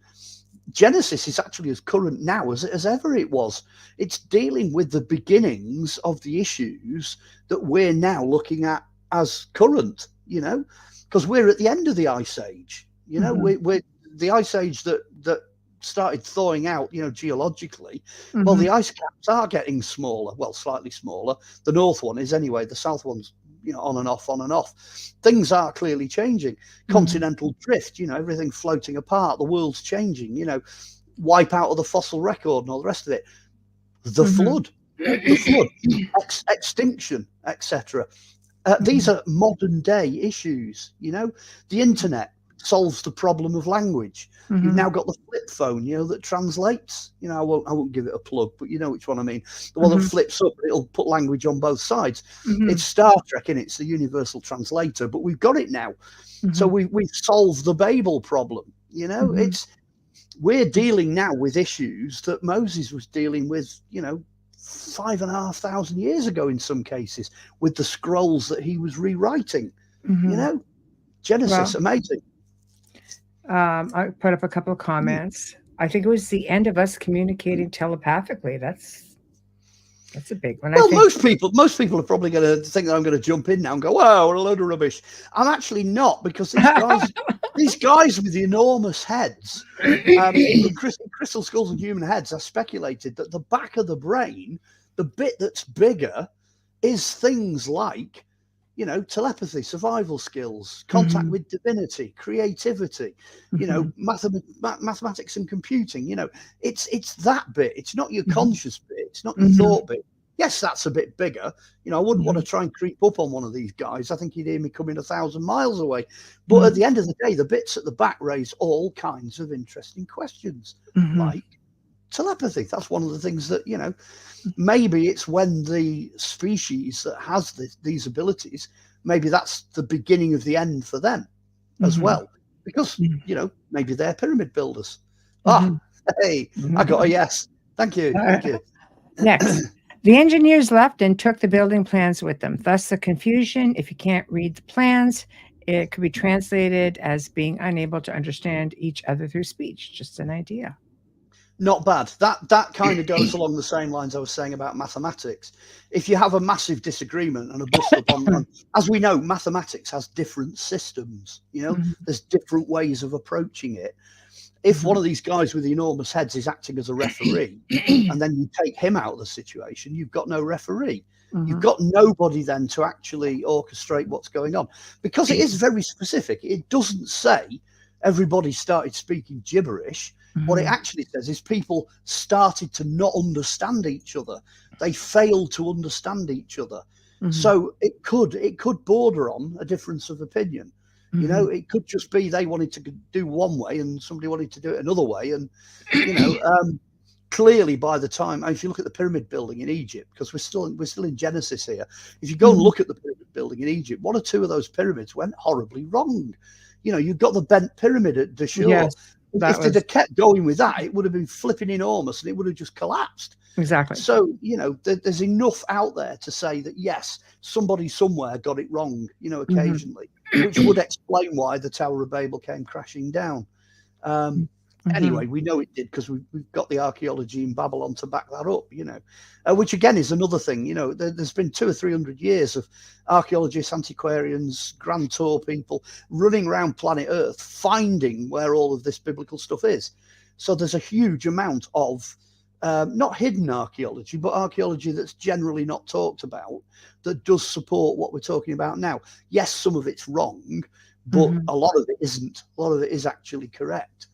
Genesis is actually as current now as ever it was. It's dealing with the beginnings of the issues that we're now looking at as current, because we're at the end of the ice age. We're the ice age that started thawing out, geologically. Well, the ice caps are getting smaller, well, slightly smaller. The north one is anyway, the south one's, on and off. Things are clearly changing. Continental drift, everything floating apart. The world's changing, wipe out of the fossil record and all the rest of it. The flood, extinction, etc. These are modern day issues, the internet, solves the problem of language. You've now got the flip phone, that translates. I won't give it a plug, but you know which one I mean. The one that flips up, it'll put language on both sides. It's Star Trek, and it's the universal translator, but we've got it now. So we've solved the Babel problem. We're dealing now with issues that Moses was dealing with, 5,500 years ago in some cases, with the scrolls that he was rewriting. Genesis, amazing. I put up a couple of comments. I think it was the end of us communicating telepathically. That's a big one. Well, most people are probably going to think that I'm going to jump in now and go, "Wow, what a load of rubbish." I'm actually not, because these guys with the enormous heads, crystal skulls and human heads, have speculated that the back of the brain, the bit that's bigger, is things like, telepathy, survival skills, contact with divinity, creativity, mathematics and computing. It's that bit. It's not your conscious bit. It's not your thought bit. Yes, that's a bit bigger. I wouldn't want to try and creep up on one of these guys. I think he'd hear me coming 1,000 miles away. But at the end of the day, the bits at the back raise all kinds of interesting questions, like telepathy. That's one of the things that, maybe it's when the species that has these abilities, maybe that's the beginning of the end for them as well. Because, maybe they're pyramid builders. Hey, I got a yes. Thank you. Thank you. Next. The engineers left and took the building plans with them. Thus the confusion. If you can't read the plans, it could be translated as being unable to understand each other through speech. Just an idea. Not bad. That kind of goes along the same lines I was saying about mathematics. If you have a massive disagreement and a bust up on, as we know, mathematics has different systems. There's different ways of approaching it. If one of these guys with the enormous heads is acting as a referee, and then you take him out of the situation, you've got no referee. You've got nobody then to actually orchestrate what's going on, because it is very specific. It doesn't say everybody started speaking gibberish. What it actually says is people started to not understand each other. They failed to understand each other. So it could border on a difference of opinion. It could just be they wanted to do one way and somebody wanted to do it another way. And, clearly by the time, if you look at the pyramid building in Egypt, because we're still in Genesis here, if you go and look at the pyramid building in Egypt, one or two of those pyramids went horribly wrong. You've got the bent pyramid at Desrochers. Yes, if they'd have kept going with that, it would have been flipping enormous and it would have just collapsed. Exactly. So, there's enough out there to say that, yes, somebody somewhere got it wrong, occasionally, which would explain why the Tower of Babel came crashing down. Anyway, we know it did because we've got the archaeology in Babylon to back that up, which again is another thing. There's been 200 or 300 years of archaeologists, antiquarians, grand tour people running around planet Earth, finding where all of this biblical stuff is. So there's a huge amount of not hidden archaeology, but archaeology that's generally not talked about, that does support what we're talking about now. Yes, some of it's wrong, but a lot of it isn't. A lot of it is actually correct.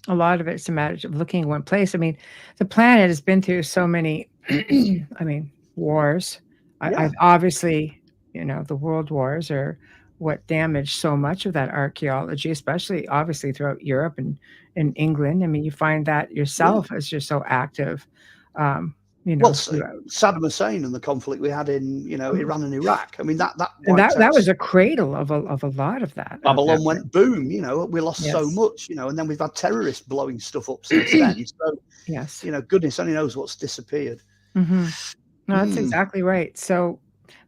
A lot of it's a matter of looking in one place. I mean, the planet has been through so many, wars. I've obviously, the world wars are what damaged so much of that archaeology, especially obviously throughout Europe and England. I mean, you find that yourself as you're so active. Saddam Hussein and the conflict we had in Iran and Iraq. I mean that was a cradle of a lot of that. Babylon went boom. We lost so much. And then we've had terrorists blowing stuff up since then. So yes, goodness only knows what's disappeared. No, that's exactly right. So,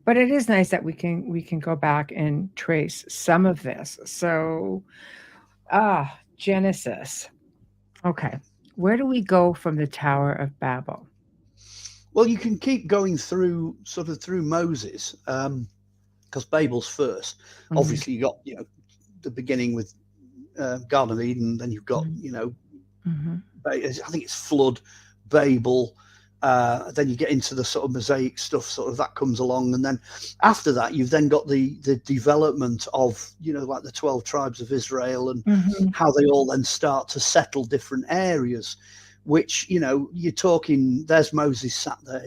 but it is nice that we can go back and trace some of this. So, Genesis. Okay, where do we go from the Tower of Babel? Well, you can keep going through Moses, because Babel's first. Obviously, you got the beginning with Garden of Eden. Then you've got I think it's flood, Babel. Then you get into the sort of Mosaic stuff. Sort of that comes along, and then after that, you've then got the development of like the 12 tribes of Israel and how they all then start to settle different areas. Which, you're talking, there's Moses sat there,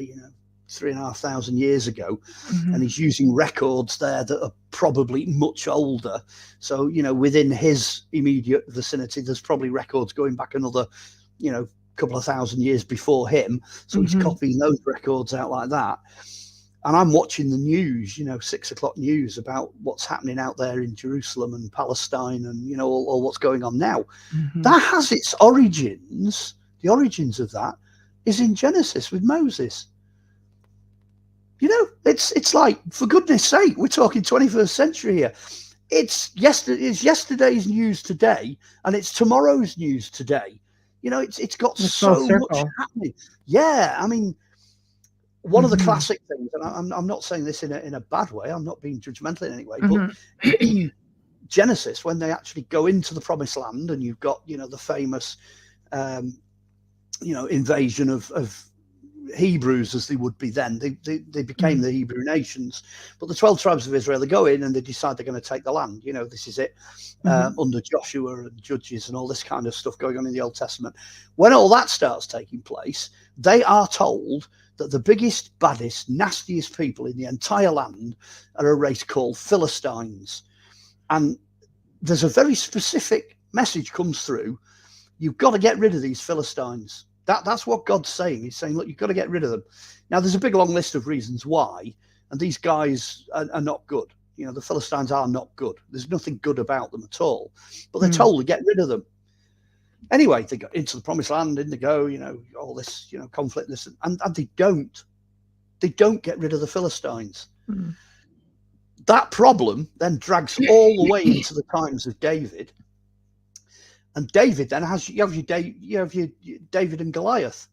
3,500 years ago, and he's using records there that are probably much older. So, you know, within his immediate vicinity, there's probably records going back another, you know, couple of thousand years before him. So he's copying those records out like that. And I'm watching the news, you know, 6 o'clock news about what's happening out there in Jerusalem and Palestine and, you know, all what's going on now. That has its origins. The origins of that is in Genesis with Moses. You know, it's like, for goodness sake, we're talking 21st century here. It's yesterday's news today, and it's tomorrow's news today. You know, it's got so much happening. Yeah, I mean, one of the classic things, and I'm not saying this in a bad way, I'm not being judgmental in any way, but in Genesis, when they actually go into the promised land, and you've got, you know, the famous, you know, invasion of Hebrews, as they would be then. They became the Hebrew nations, but the 12 tribes of Israel, they go in and they decide they're going to take the land. You know, this is it, under Joshua and Judges and all this kind of stuff going on in the Old Testament. When all that starts taking place, they are told that the biggest, baddest, nastiest people in the entire land are a race called Philistines. And there's a very specific message comes through. You've got to get rid of these Philistines. That's what God's saying. He's saying, look, you've got to get rid of them. Now, there's a big long list of reasons why, and these guys are not good. You know, the Philistines are not good. There's nothing good about them at all. But they're told to get rid of them. Anyway, they got into the promised land, and they go, you know, all this, you know, conflict, this, and they don't. They don't get rid of the Philistines. That problem then drags all the way into the times of David. And David then has you have your David and Goliath,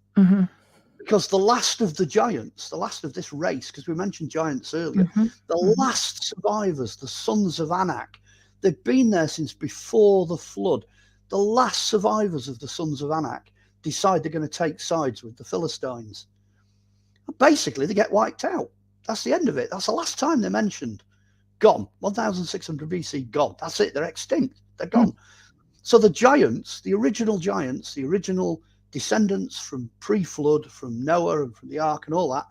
because the last of the giants, the last of this race, because we mentioned giants earlier, the last survivors, the sons of Anak, they've been there since before the flood. The last survivors of the sons of Anak decide they're going to take sides with the Philistines. And basically, they get wiped out. That's the end of it. That's the last time they're mentioned. Gone. 1600 BC, gone. That's it. They're extinct. They're gone. So the giants, the original descendants from pre-flood, from Noah and from the ark and all that,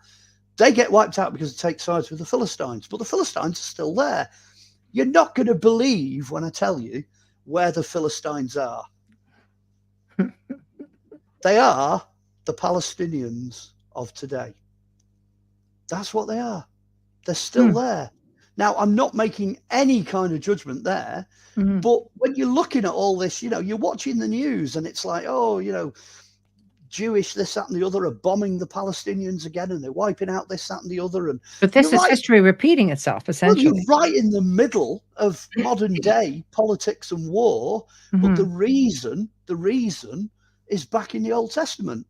they get wiped out because they take sides with the Philistines. But the Philistines are still there. You're not going to believe when I tell you where the Philistines are. They are the Palestinians of today. That's what they are. They're still there. Now, I'm not making any kind of judgment there, but when you're looking at all this, you know, you're watching the news and it's like, oh, you know, Jewish, this, that, and the other are bombing the Palestinians again, and they're wiping out this, that, and the other. But this is history repeating itself, essentially. Well, you're right in the middle of modern day politics and war, but the reason is back in the Old Testament,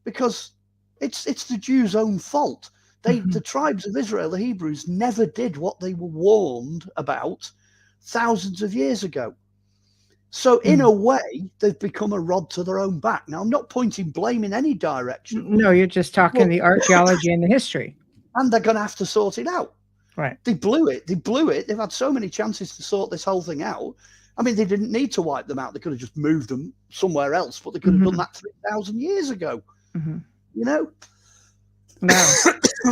because it's the Jews' own fault. The tribes of Israel, the Hebrews, never did what they were warned about thousands of years ago. So in a way, they've become a rod to their own back. Now, I'm not pointing blame in any direction. No, you're just talking the archaeology and the history. And they're going to have to sort it out. Right. They blew it. They've had so many chances to sort this whole thing out. I mean, they didn't need to wipe them out. They could have just moved them somewhere else, but they could have done that 3,000 years ago. You know? No.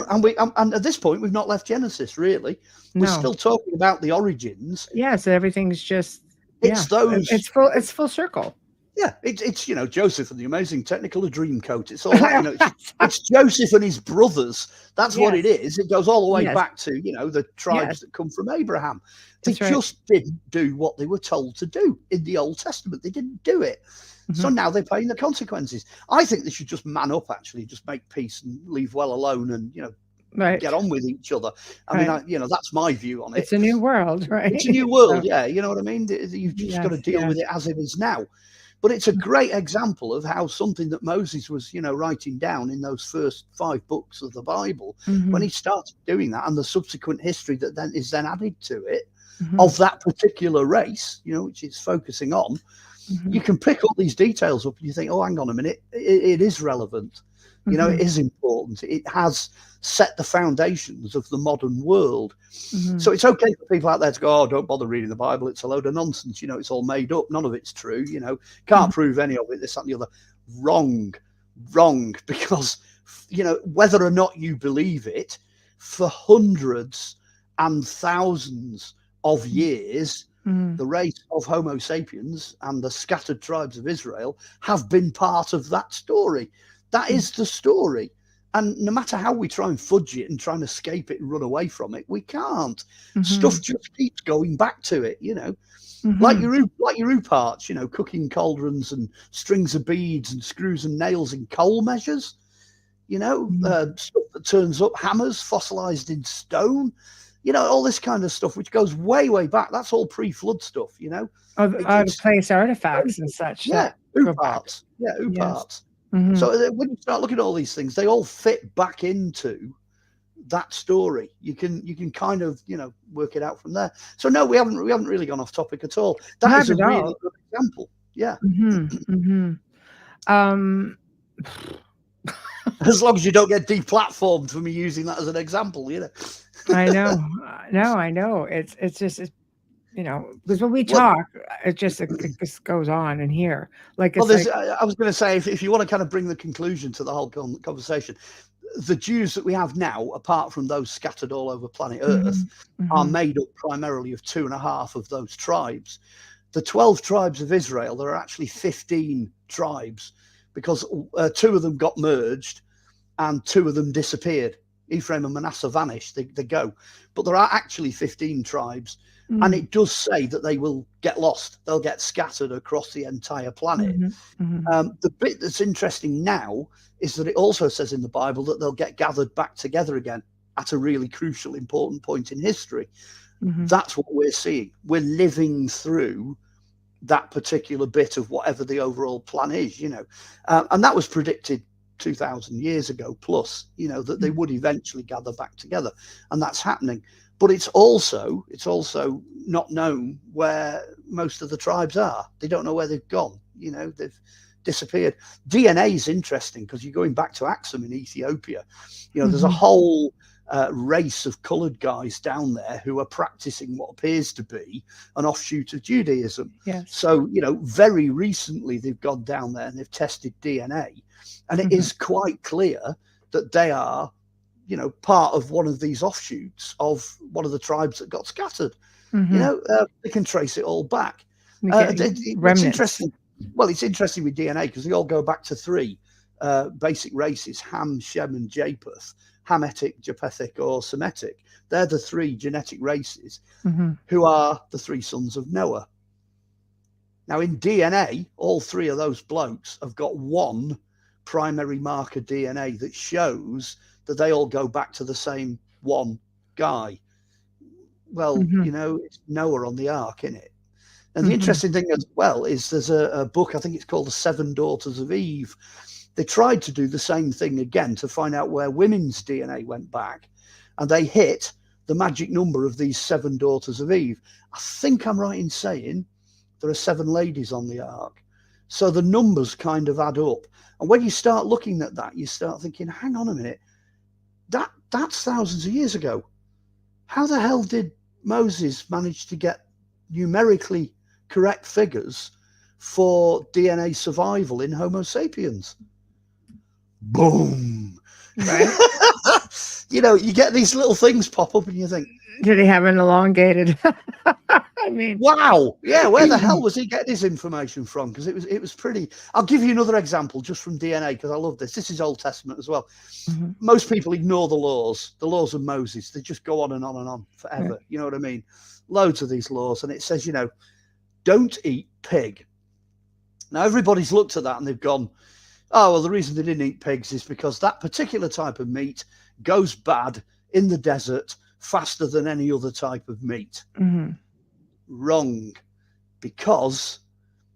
and at this point, we've not left Genesis, really. We're still talking about the origins. Yeah, so everything's just... It's those. It's full circle. Yeah, it's you know, Joseph and the amazing Technicolor Dreamcoat. It's all that, you know, it's Joseph and his brothers. That's what it is. It goes all the way back to, you know, the tribes that come from Abraham. They just didn't do what they were told to do in the Old Testament. They didn't do it. So now they're paying the consequences. I think they should just man up, actually, just make peace and leave well alone, and, you know, get on with each other. I mean, you know, that's my view on it. It's a new world, right? It's a new world, yeah. You know what I mean? You've just got to deal with it as it is now. But it's a great example of how something that Moses was, you know, writing down in those first 5 books of the Bible, when he started doing that, and the subsequent history that then is added to it of that particular race, you know, which it's focusing on, you can pick all these details up and you think, oh, hang on a minute, it is relevant. You know, it is important. It has set the foundations of the modern world. So it's okay for people out there to go, oh, don't bother reading the Bible. It's a load of nonsense. You know, it's all made up. None of it's true. You know, can't prove any of it, this, that, and the other. Wrong, because you know, whether or not you believe it, for hundreds and thousands of years, the race of Homo sapiens and the scattered tribes of Israel have been part of that story. That is the story. And no matter how we try and fudge it and try and escape it and run away from it, we can't. Stuff just keeps going back to it, you know. Like your parts, you know, cooking cauldrons and strings of beads and screws and nails in coal measures, you know, stuff that turns up, hammers fossilized in stone, you know, all this kind of stuff, which goes way, way back. That's all pre-flood stuff, you know. The place artifacts and such. Yeah, parts. Yeah, parts. So when you start looking at all these things, they all fit back into that story. You can kind of, you know, work it out from there. So no, we haven't really gone off topic at all. That is a really good example. Yeah. As long as you don't get deplatformed for me using that as an example, you know. I know. No, I know. It's just, you know, because when we talk, it just goes on in here. Like, it's I was going to say, if you want to kind of bring the conclusion to the whole conversation, the Jews that we have now, apart from those scattered all over planet Earth, are made up primarily of 2.5 of those tribes. The 12 tribes of Israel, there are actually 15 tribes, because 2 of them got merged and 2 of them disappeared. Ephraim and Manasseh vanished, they go. But there are actually 15 tribes, and it does say that they will get lost. They'll get scattered across the entire planet. The bit that's interesting now is that it also says in the Bible that they'll get gathered back together again at a really crucial, important point in history. That's what we're seeing. We're living through that particular bit of whatever the overall plan is, you know. And that was predicted 2,000 years ago plus, you know, that they would eventually gather back together, and that's happening. But it's also not known where most of the tribes are. They don't know where they've gone, you know, they've disappeared. DNA is interesting because you're going back to Axum in Ethiopia. You know, there's a whole race of coloured guys down there who are practicing what appears to be an offshoot of Judaism. So, you know, very recently they've gone down there and they've tested DNA, and it is quite clear that they are, you know, part of one of these offshoots of one of the tribes that got scattered. You know, they can trace it all back. It's interesting. Well, it's interesting with DNA because they all go back to 3 basic races: Ham, Shem, and Japheth. Hamitic, Japhethic, or Semitic. They're the 3 genetic races who are the 3 sons of Noah. Now, in DNA, all 3 of those blokes have got one primary marker DNA that shows that they all go back to the same one guy. Well, you know, it's Noah on the ark, isn't it? And the interesting thing as well is there's a book, I think it's called The 7 Daughters of Eve. They tried to do the same thing again to find out where women's DNA went back, and they hit the magic number of these 7 daughters of Eve. I think I'm right in saying there are 7 ladies on the ark. So the numbers kind of add up. And when you start looking at that, you start thinking, hang on a minute, that's thousands of years ago. How the hell did Moses manage to get numerically correct figures for DNA survival in Homo sapiens? Boom. Right. You know, you get these little things pop up and you think, did he have an elongated? I mean, wow. Yeah, where the hell was he getting his information from? Because it was pretty. I'll give you another example just from DNA because I love this. This is Old Testament as well. Most people ignore the laws of Moses. They just go on and on and on forever. You know what I mean? Loads of these laws. And it says, you know, don't eat pig. Now, everybody's looked at that and they've gone, oh, well, the reason they didn't eat pigs is because that particular type of meat goes bad in the desert faster than any other type of meat. Wrong. Because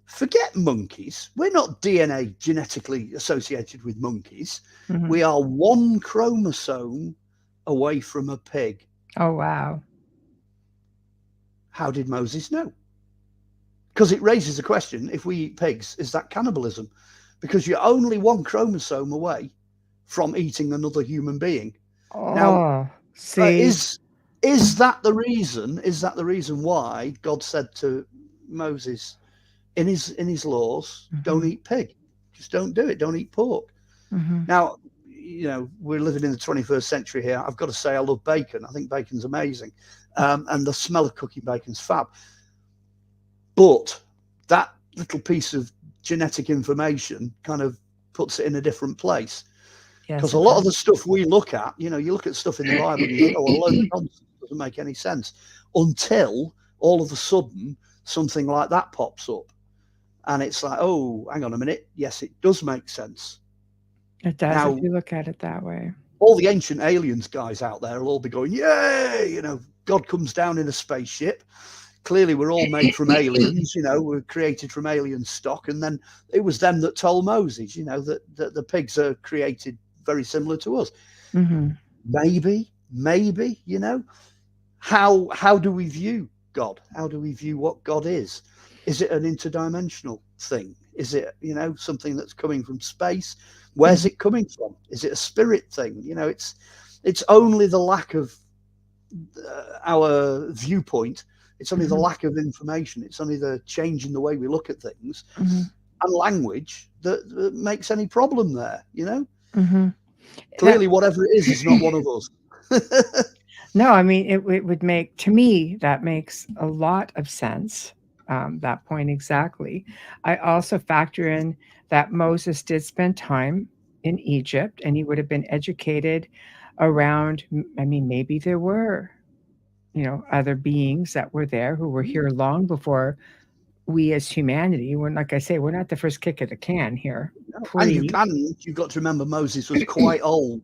forget monkeys. We're not DNA genetically associated with monkeys. We are 1 chromosome away from a pig. Oh, wow. How did Moses know? Because it raises the question, if we eat pigs, is that cannibalism? Because you're only 1 chromosome away from eating another human being. Now, see, is that the reason? Is that the reason why God said to Moses in his laws, don't eat pig, just don't do it, don't eat pork? Now, we're living in the 21st century here. I've got to say I love bacon. I think bacon's amazing. And the smell of cooking bacon's fab. But that little piece of genetic information kind of puts it in a different place. Because a lot of the stuff we look at, you look at stuff in the Bible and you think, oh, a load of nonsense, doesn't make any sense, until all of a sudden something like that pops up. And it's like, oh, hang on a minute. Yes, it does make sense. It does, now, if you look at it that way. All the ancient aliens guys out there will all be going, yay, God comes down in a spaceship. Clearly, we're all made from aliens, we're created from alien stock. And then it was them that told Moses, that the pigs are created very similar to us. Mm-hmm. Maybe, how do we view God? How do we view what God is? Is it an interdimensional thing? Is it, something that's coming from space? Where's it coming from? Is it a spirit thing? It's only the lack of our viewpoint. It's only the lack of information. It's only the change in the way we look at things and language that makes any problem there, Clearly, whatever it is not one of us. No, I mean, it would make, to me, that makes a lot of sense. That point exactly. I also factor in that Moses did spend time in Egypt and he would have been educated around, maybe there were, other beings that were there who were here long before we as humanity. Like I say, we're not the first kick of the can here. No, and you've got to remember Moses was quite old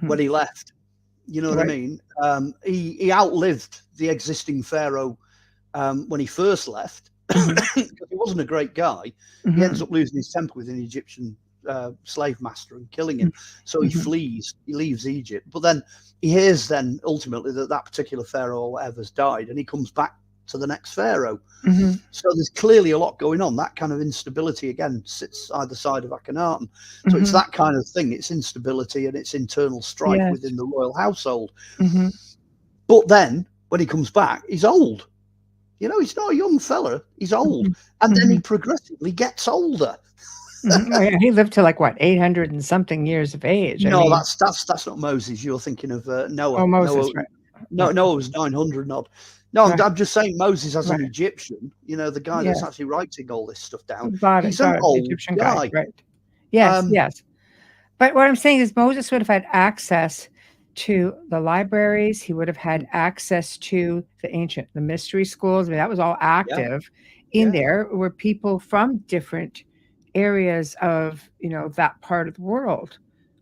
when he left. You know what I mean? He outlived the existing Pharaoh when he first left. He wasn't a great guy. He ends up losing his temper with an Egyptian slave master and killing him. So he flees. He leaves Egypt. But then he hears then ultimately that particular Pharaoh or whatever's died, and he comes back to the next Pharaoh. So there's clearly a lot going on. That kind of instability again sits either side of Akhenaten. So it's that kind of thing. It's instability and it's internal strife within the royal household. But then when he comes back, he's old. He's not a young fella. He's old. And then he progressively gets older. He lived to 800 and something years of age. That's not Moses. You're thinking of Noah. Oh, Moses, right. Noah was 900 odd. No, I'm just saying Moses as an Egyptian, the guy that's actually writing all this stuff down. He's an old Egyptian guy. Right. Yes. But what I'm saying is Moses would have had access to the libraries. He would have had access to the mystery schools. That was all active in there, where people from different areas of, that part of the world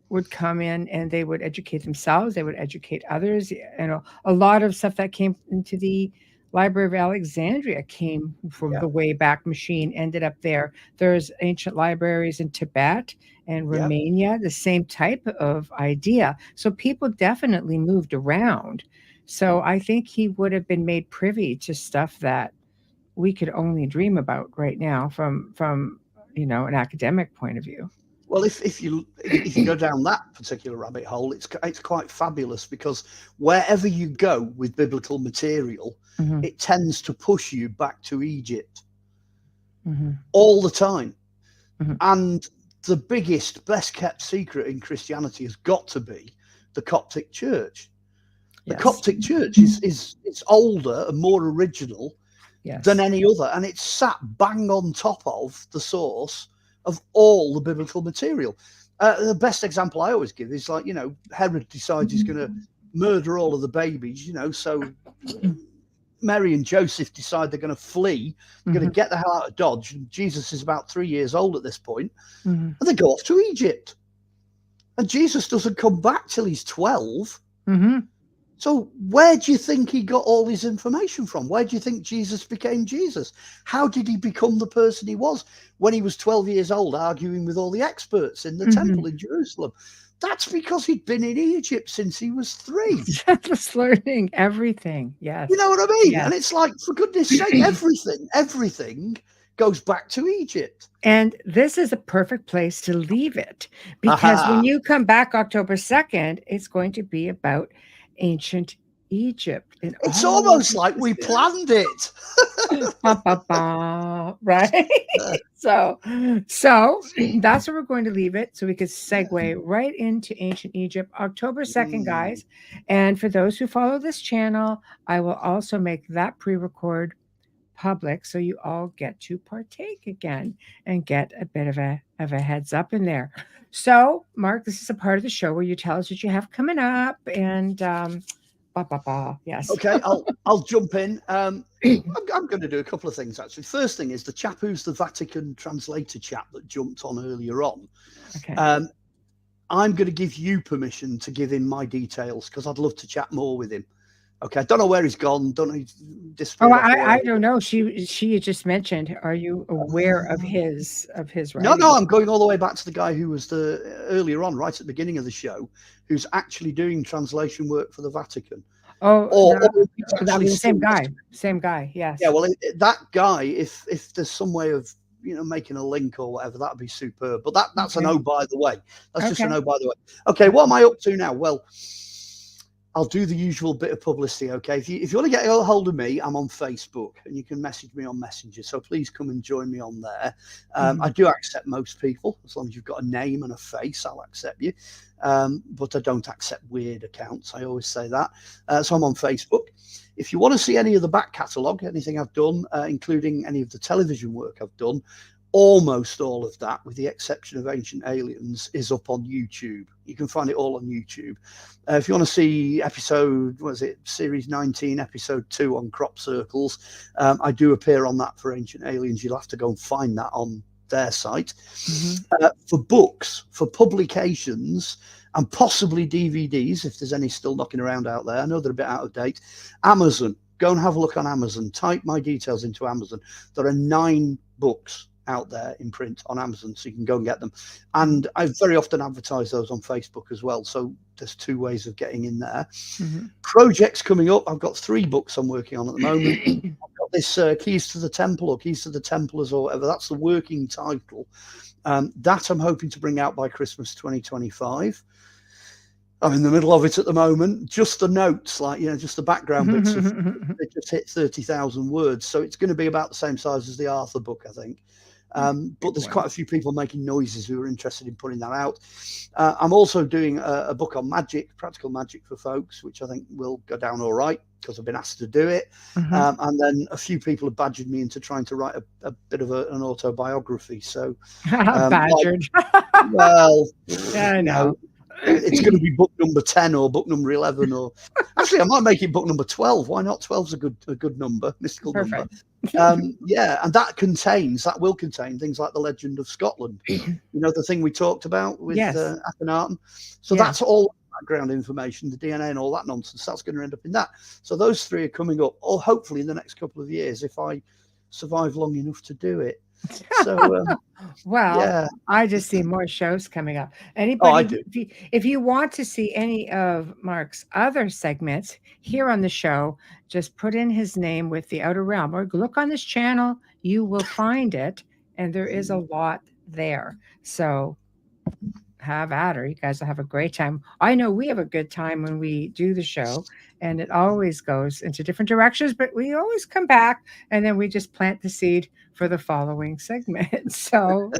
would come in and they would educate themselves. They would educate others. A lot of stuff that came into the Library of Alexandria came from the Wayback Machine, ended up there. There's ancient libraries in Tibet and Romania, the same type of idea. So people definitely moved around. So I think he would have been made privy to stuff that we could only dream about right now from an academic point of view. Well, if you go down that particular rabbit hole, it's quite fabulous, because wherever you go with biblical material, it tends to push you back to Egypt all the time. And the biggest, best kept secret in Christianity has got to be the Coptic Church. The Coptic Church is older and more original than any other, and it's sat bang on top of the source of all the biblical material. The best example I always give is Herod decides he's going to murder all of the babies, so Mary and Joseph decide they're going to flee, they're going to get the hell out of Dodge, and Jesus is about 3 years old at this point, and they go off to Egypt. And Jesus doesn't come back till he's 12. So where do you think he got all his information from? Where do you think Jesus became Jesus? How did he become the person he was when he was 12 years old, arguing with all the experts in the temple in Jerusalem? That's because he'd been in Egypt since he was 3. Just learning everything. Yes. You know what I mean? Yes. And it's like, for goodness sake, everything goes back to Egypt. And this is a perfect place to leave it, because when you come back October 2nd, it's going to be about ancient Egypt. It's almost like we planned it. Right? So that's where we're going to leave it. So we could segue right into ancient Egypt, October 2nd, guys. And for those who follow this channel, I will also make that pre-record public, so you all get to partake again and get a bit of a heads up in there. So, Mark, this is a part of the show where you tell us what you have coming up, and yes. Okay, I'll jump in. I'm going to do a couple of things actually. First thing is the chap who's the Vatican translator chap that jumped on earlier on. Okay. I'm going to give you permission to give him my details because I'd love to chat more with him. Okay, I don't know where he's gone. Don't know. I don't know. She just mentioned. Are you aware of his writing? No. I'm going all the way back to the guy who was earlier on, right at the beginning of the show, who's actually doing translation work for the Vatican. Oh, that was the same guy. Same guy. Yes. Yeah. Well, that guy. If there's some way of making a link or whatever, that'd be superb. But that's an oh by the way. That's just an oh by the way. Okay. What am I up to now? Well, I'll do the usual bit of publicity, okay? If you want to get a hold of me, I'm on Facebook, and you can message me on Messenger. So please come and join me on there. I do accept most people. As long as you've got a name and a face, I'll accept you. But I don't accept weird accounts. I always say that. So I'm on Facebook. If you want to see any of the back catalogue, anything I've done, including any of the television work I've done, almost all of that, with the exception of Ancient Aliens, is up on YouTube. You can find it all on YouTube. If you want to see Series 19, Episode 2 on crop circles, I do appear on that for Ancient Aliens. You'll have to go and find that on their site. For books, for publications, and possibly DVDs, if there's any still knocking around out there. I know they're a bit out of date. Amazon. Go and have a look on Amazon. Type my details into Amazon. There are 9 books out there in print on Amazon, so you can go and get them. And I very often advertise those on Facebook as well. So there's 2 ways of getting in there. Projects coming up. I've got 3 books I'm working on at the moment. I've got this Keys to the Temple, or Keys to the Templars, or whatever. That's the working title. That I'm hoping to bring out by Christmas 2025. I'm in the middle of it at the moment. Just the notes, just the background bits, they just hit 30,000 words. So it's going to be about the same size as the Arthur book, I think. But there's quite a few people making noises who are interested in putting that out. I'm also doing a book on magic, practical magic for folks, which I think will go down all right because I've been asked to do it. And then a few people have badgered me into trying to write a bit of an autobiography. So badgered. Well, yeah, I know. It's going to be book number 10 or book number 11, or actually I might make it book number 12. Why not? 12's a good number, mystical number. Yeah, and that will contain things like the Legend of Scotland. The thing we talked about with Akhenaten. So that's all background information, the DNA and all that nonsense. That's going to end up in that. So those 3 are coming up, or hopefully in the next couple of years, if I survive long enough to do it. So I just see more shows coming up. Anybody, if you want to see any of Mark's other segments here on the show, just put in his name with The Outer Realm, or look on this channel. You will find it, and there is a lot there. So have at her. You guys will have a great time. I know we have a good time when we do the show, and it always goes into different directions, but we always come back, and then we just plant the seed for the following segment. So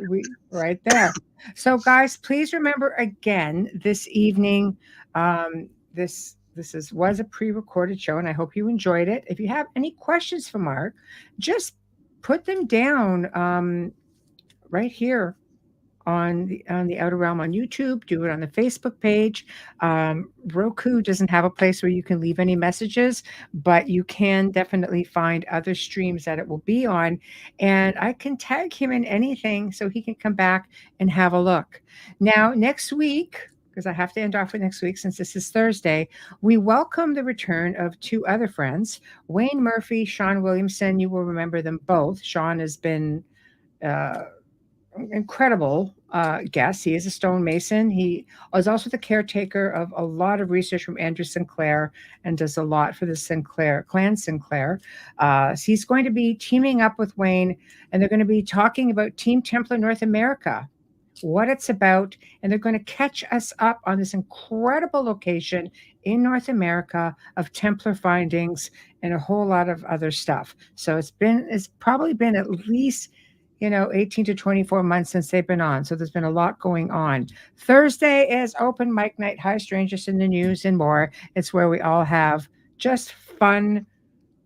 right there. So guys, please remember again, this evening, this was a pre-recorded show, and I hope you enjoyed it. If you have any questions for Mark, just put them down right here on the Outer Realm on YouTube. Do it on the Facebook page. Roku doesn't have a place where you can leave any messages, but you can definitely find other streams that it will be on, and I can tag him in anything so he can come back and have a look. Now, next week, because I have to end off with next week since this is Thursday, we welcome the return of 2 other friends, Wayne Murphy, Sean Williamson. You will remember them both. Sean has been incredible guest. He is a stonemason. He is also the caretaker of a lot of research from Andrew Sinclair, and does a lot for the clan Sinclair. So he's going to be teaming up with Wayne, and they're going to be talking about Team Templar North America, what it's about, and they're going to catch us up on this incredible location in North America of Templar findings and a whole lot of other stuff. So it's probably been at least 18 to 24 months since they've been on. So there's been a lot going on. Thursday is open mic night, Hi Strangers in the News, and more. It's where we all have just fun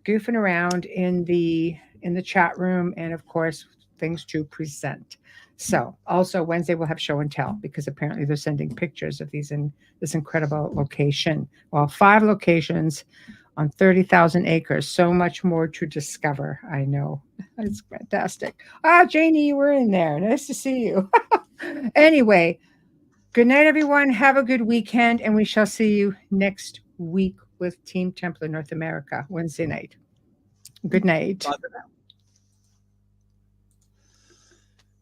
goofing around in the chat room, and of course things to present. So also Wednesday we'll have show and tell, because apparently they're sending pictures of these in this incredible location. Well, 5 locations on 30,000 acres. So much more to discover. I know. It's fantastic. Janie, you were in there. Nice to see you. Anyway, good night, everyone. Have a good weekend, and we shall see you next week with Team Templar North America, Wednesday night. Good night. Bye for now.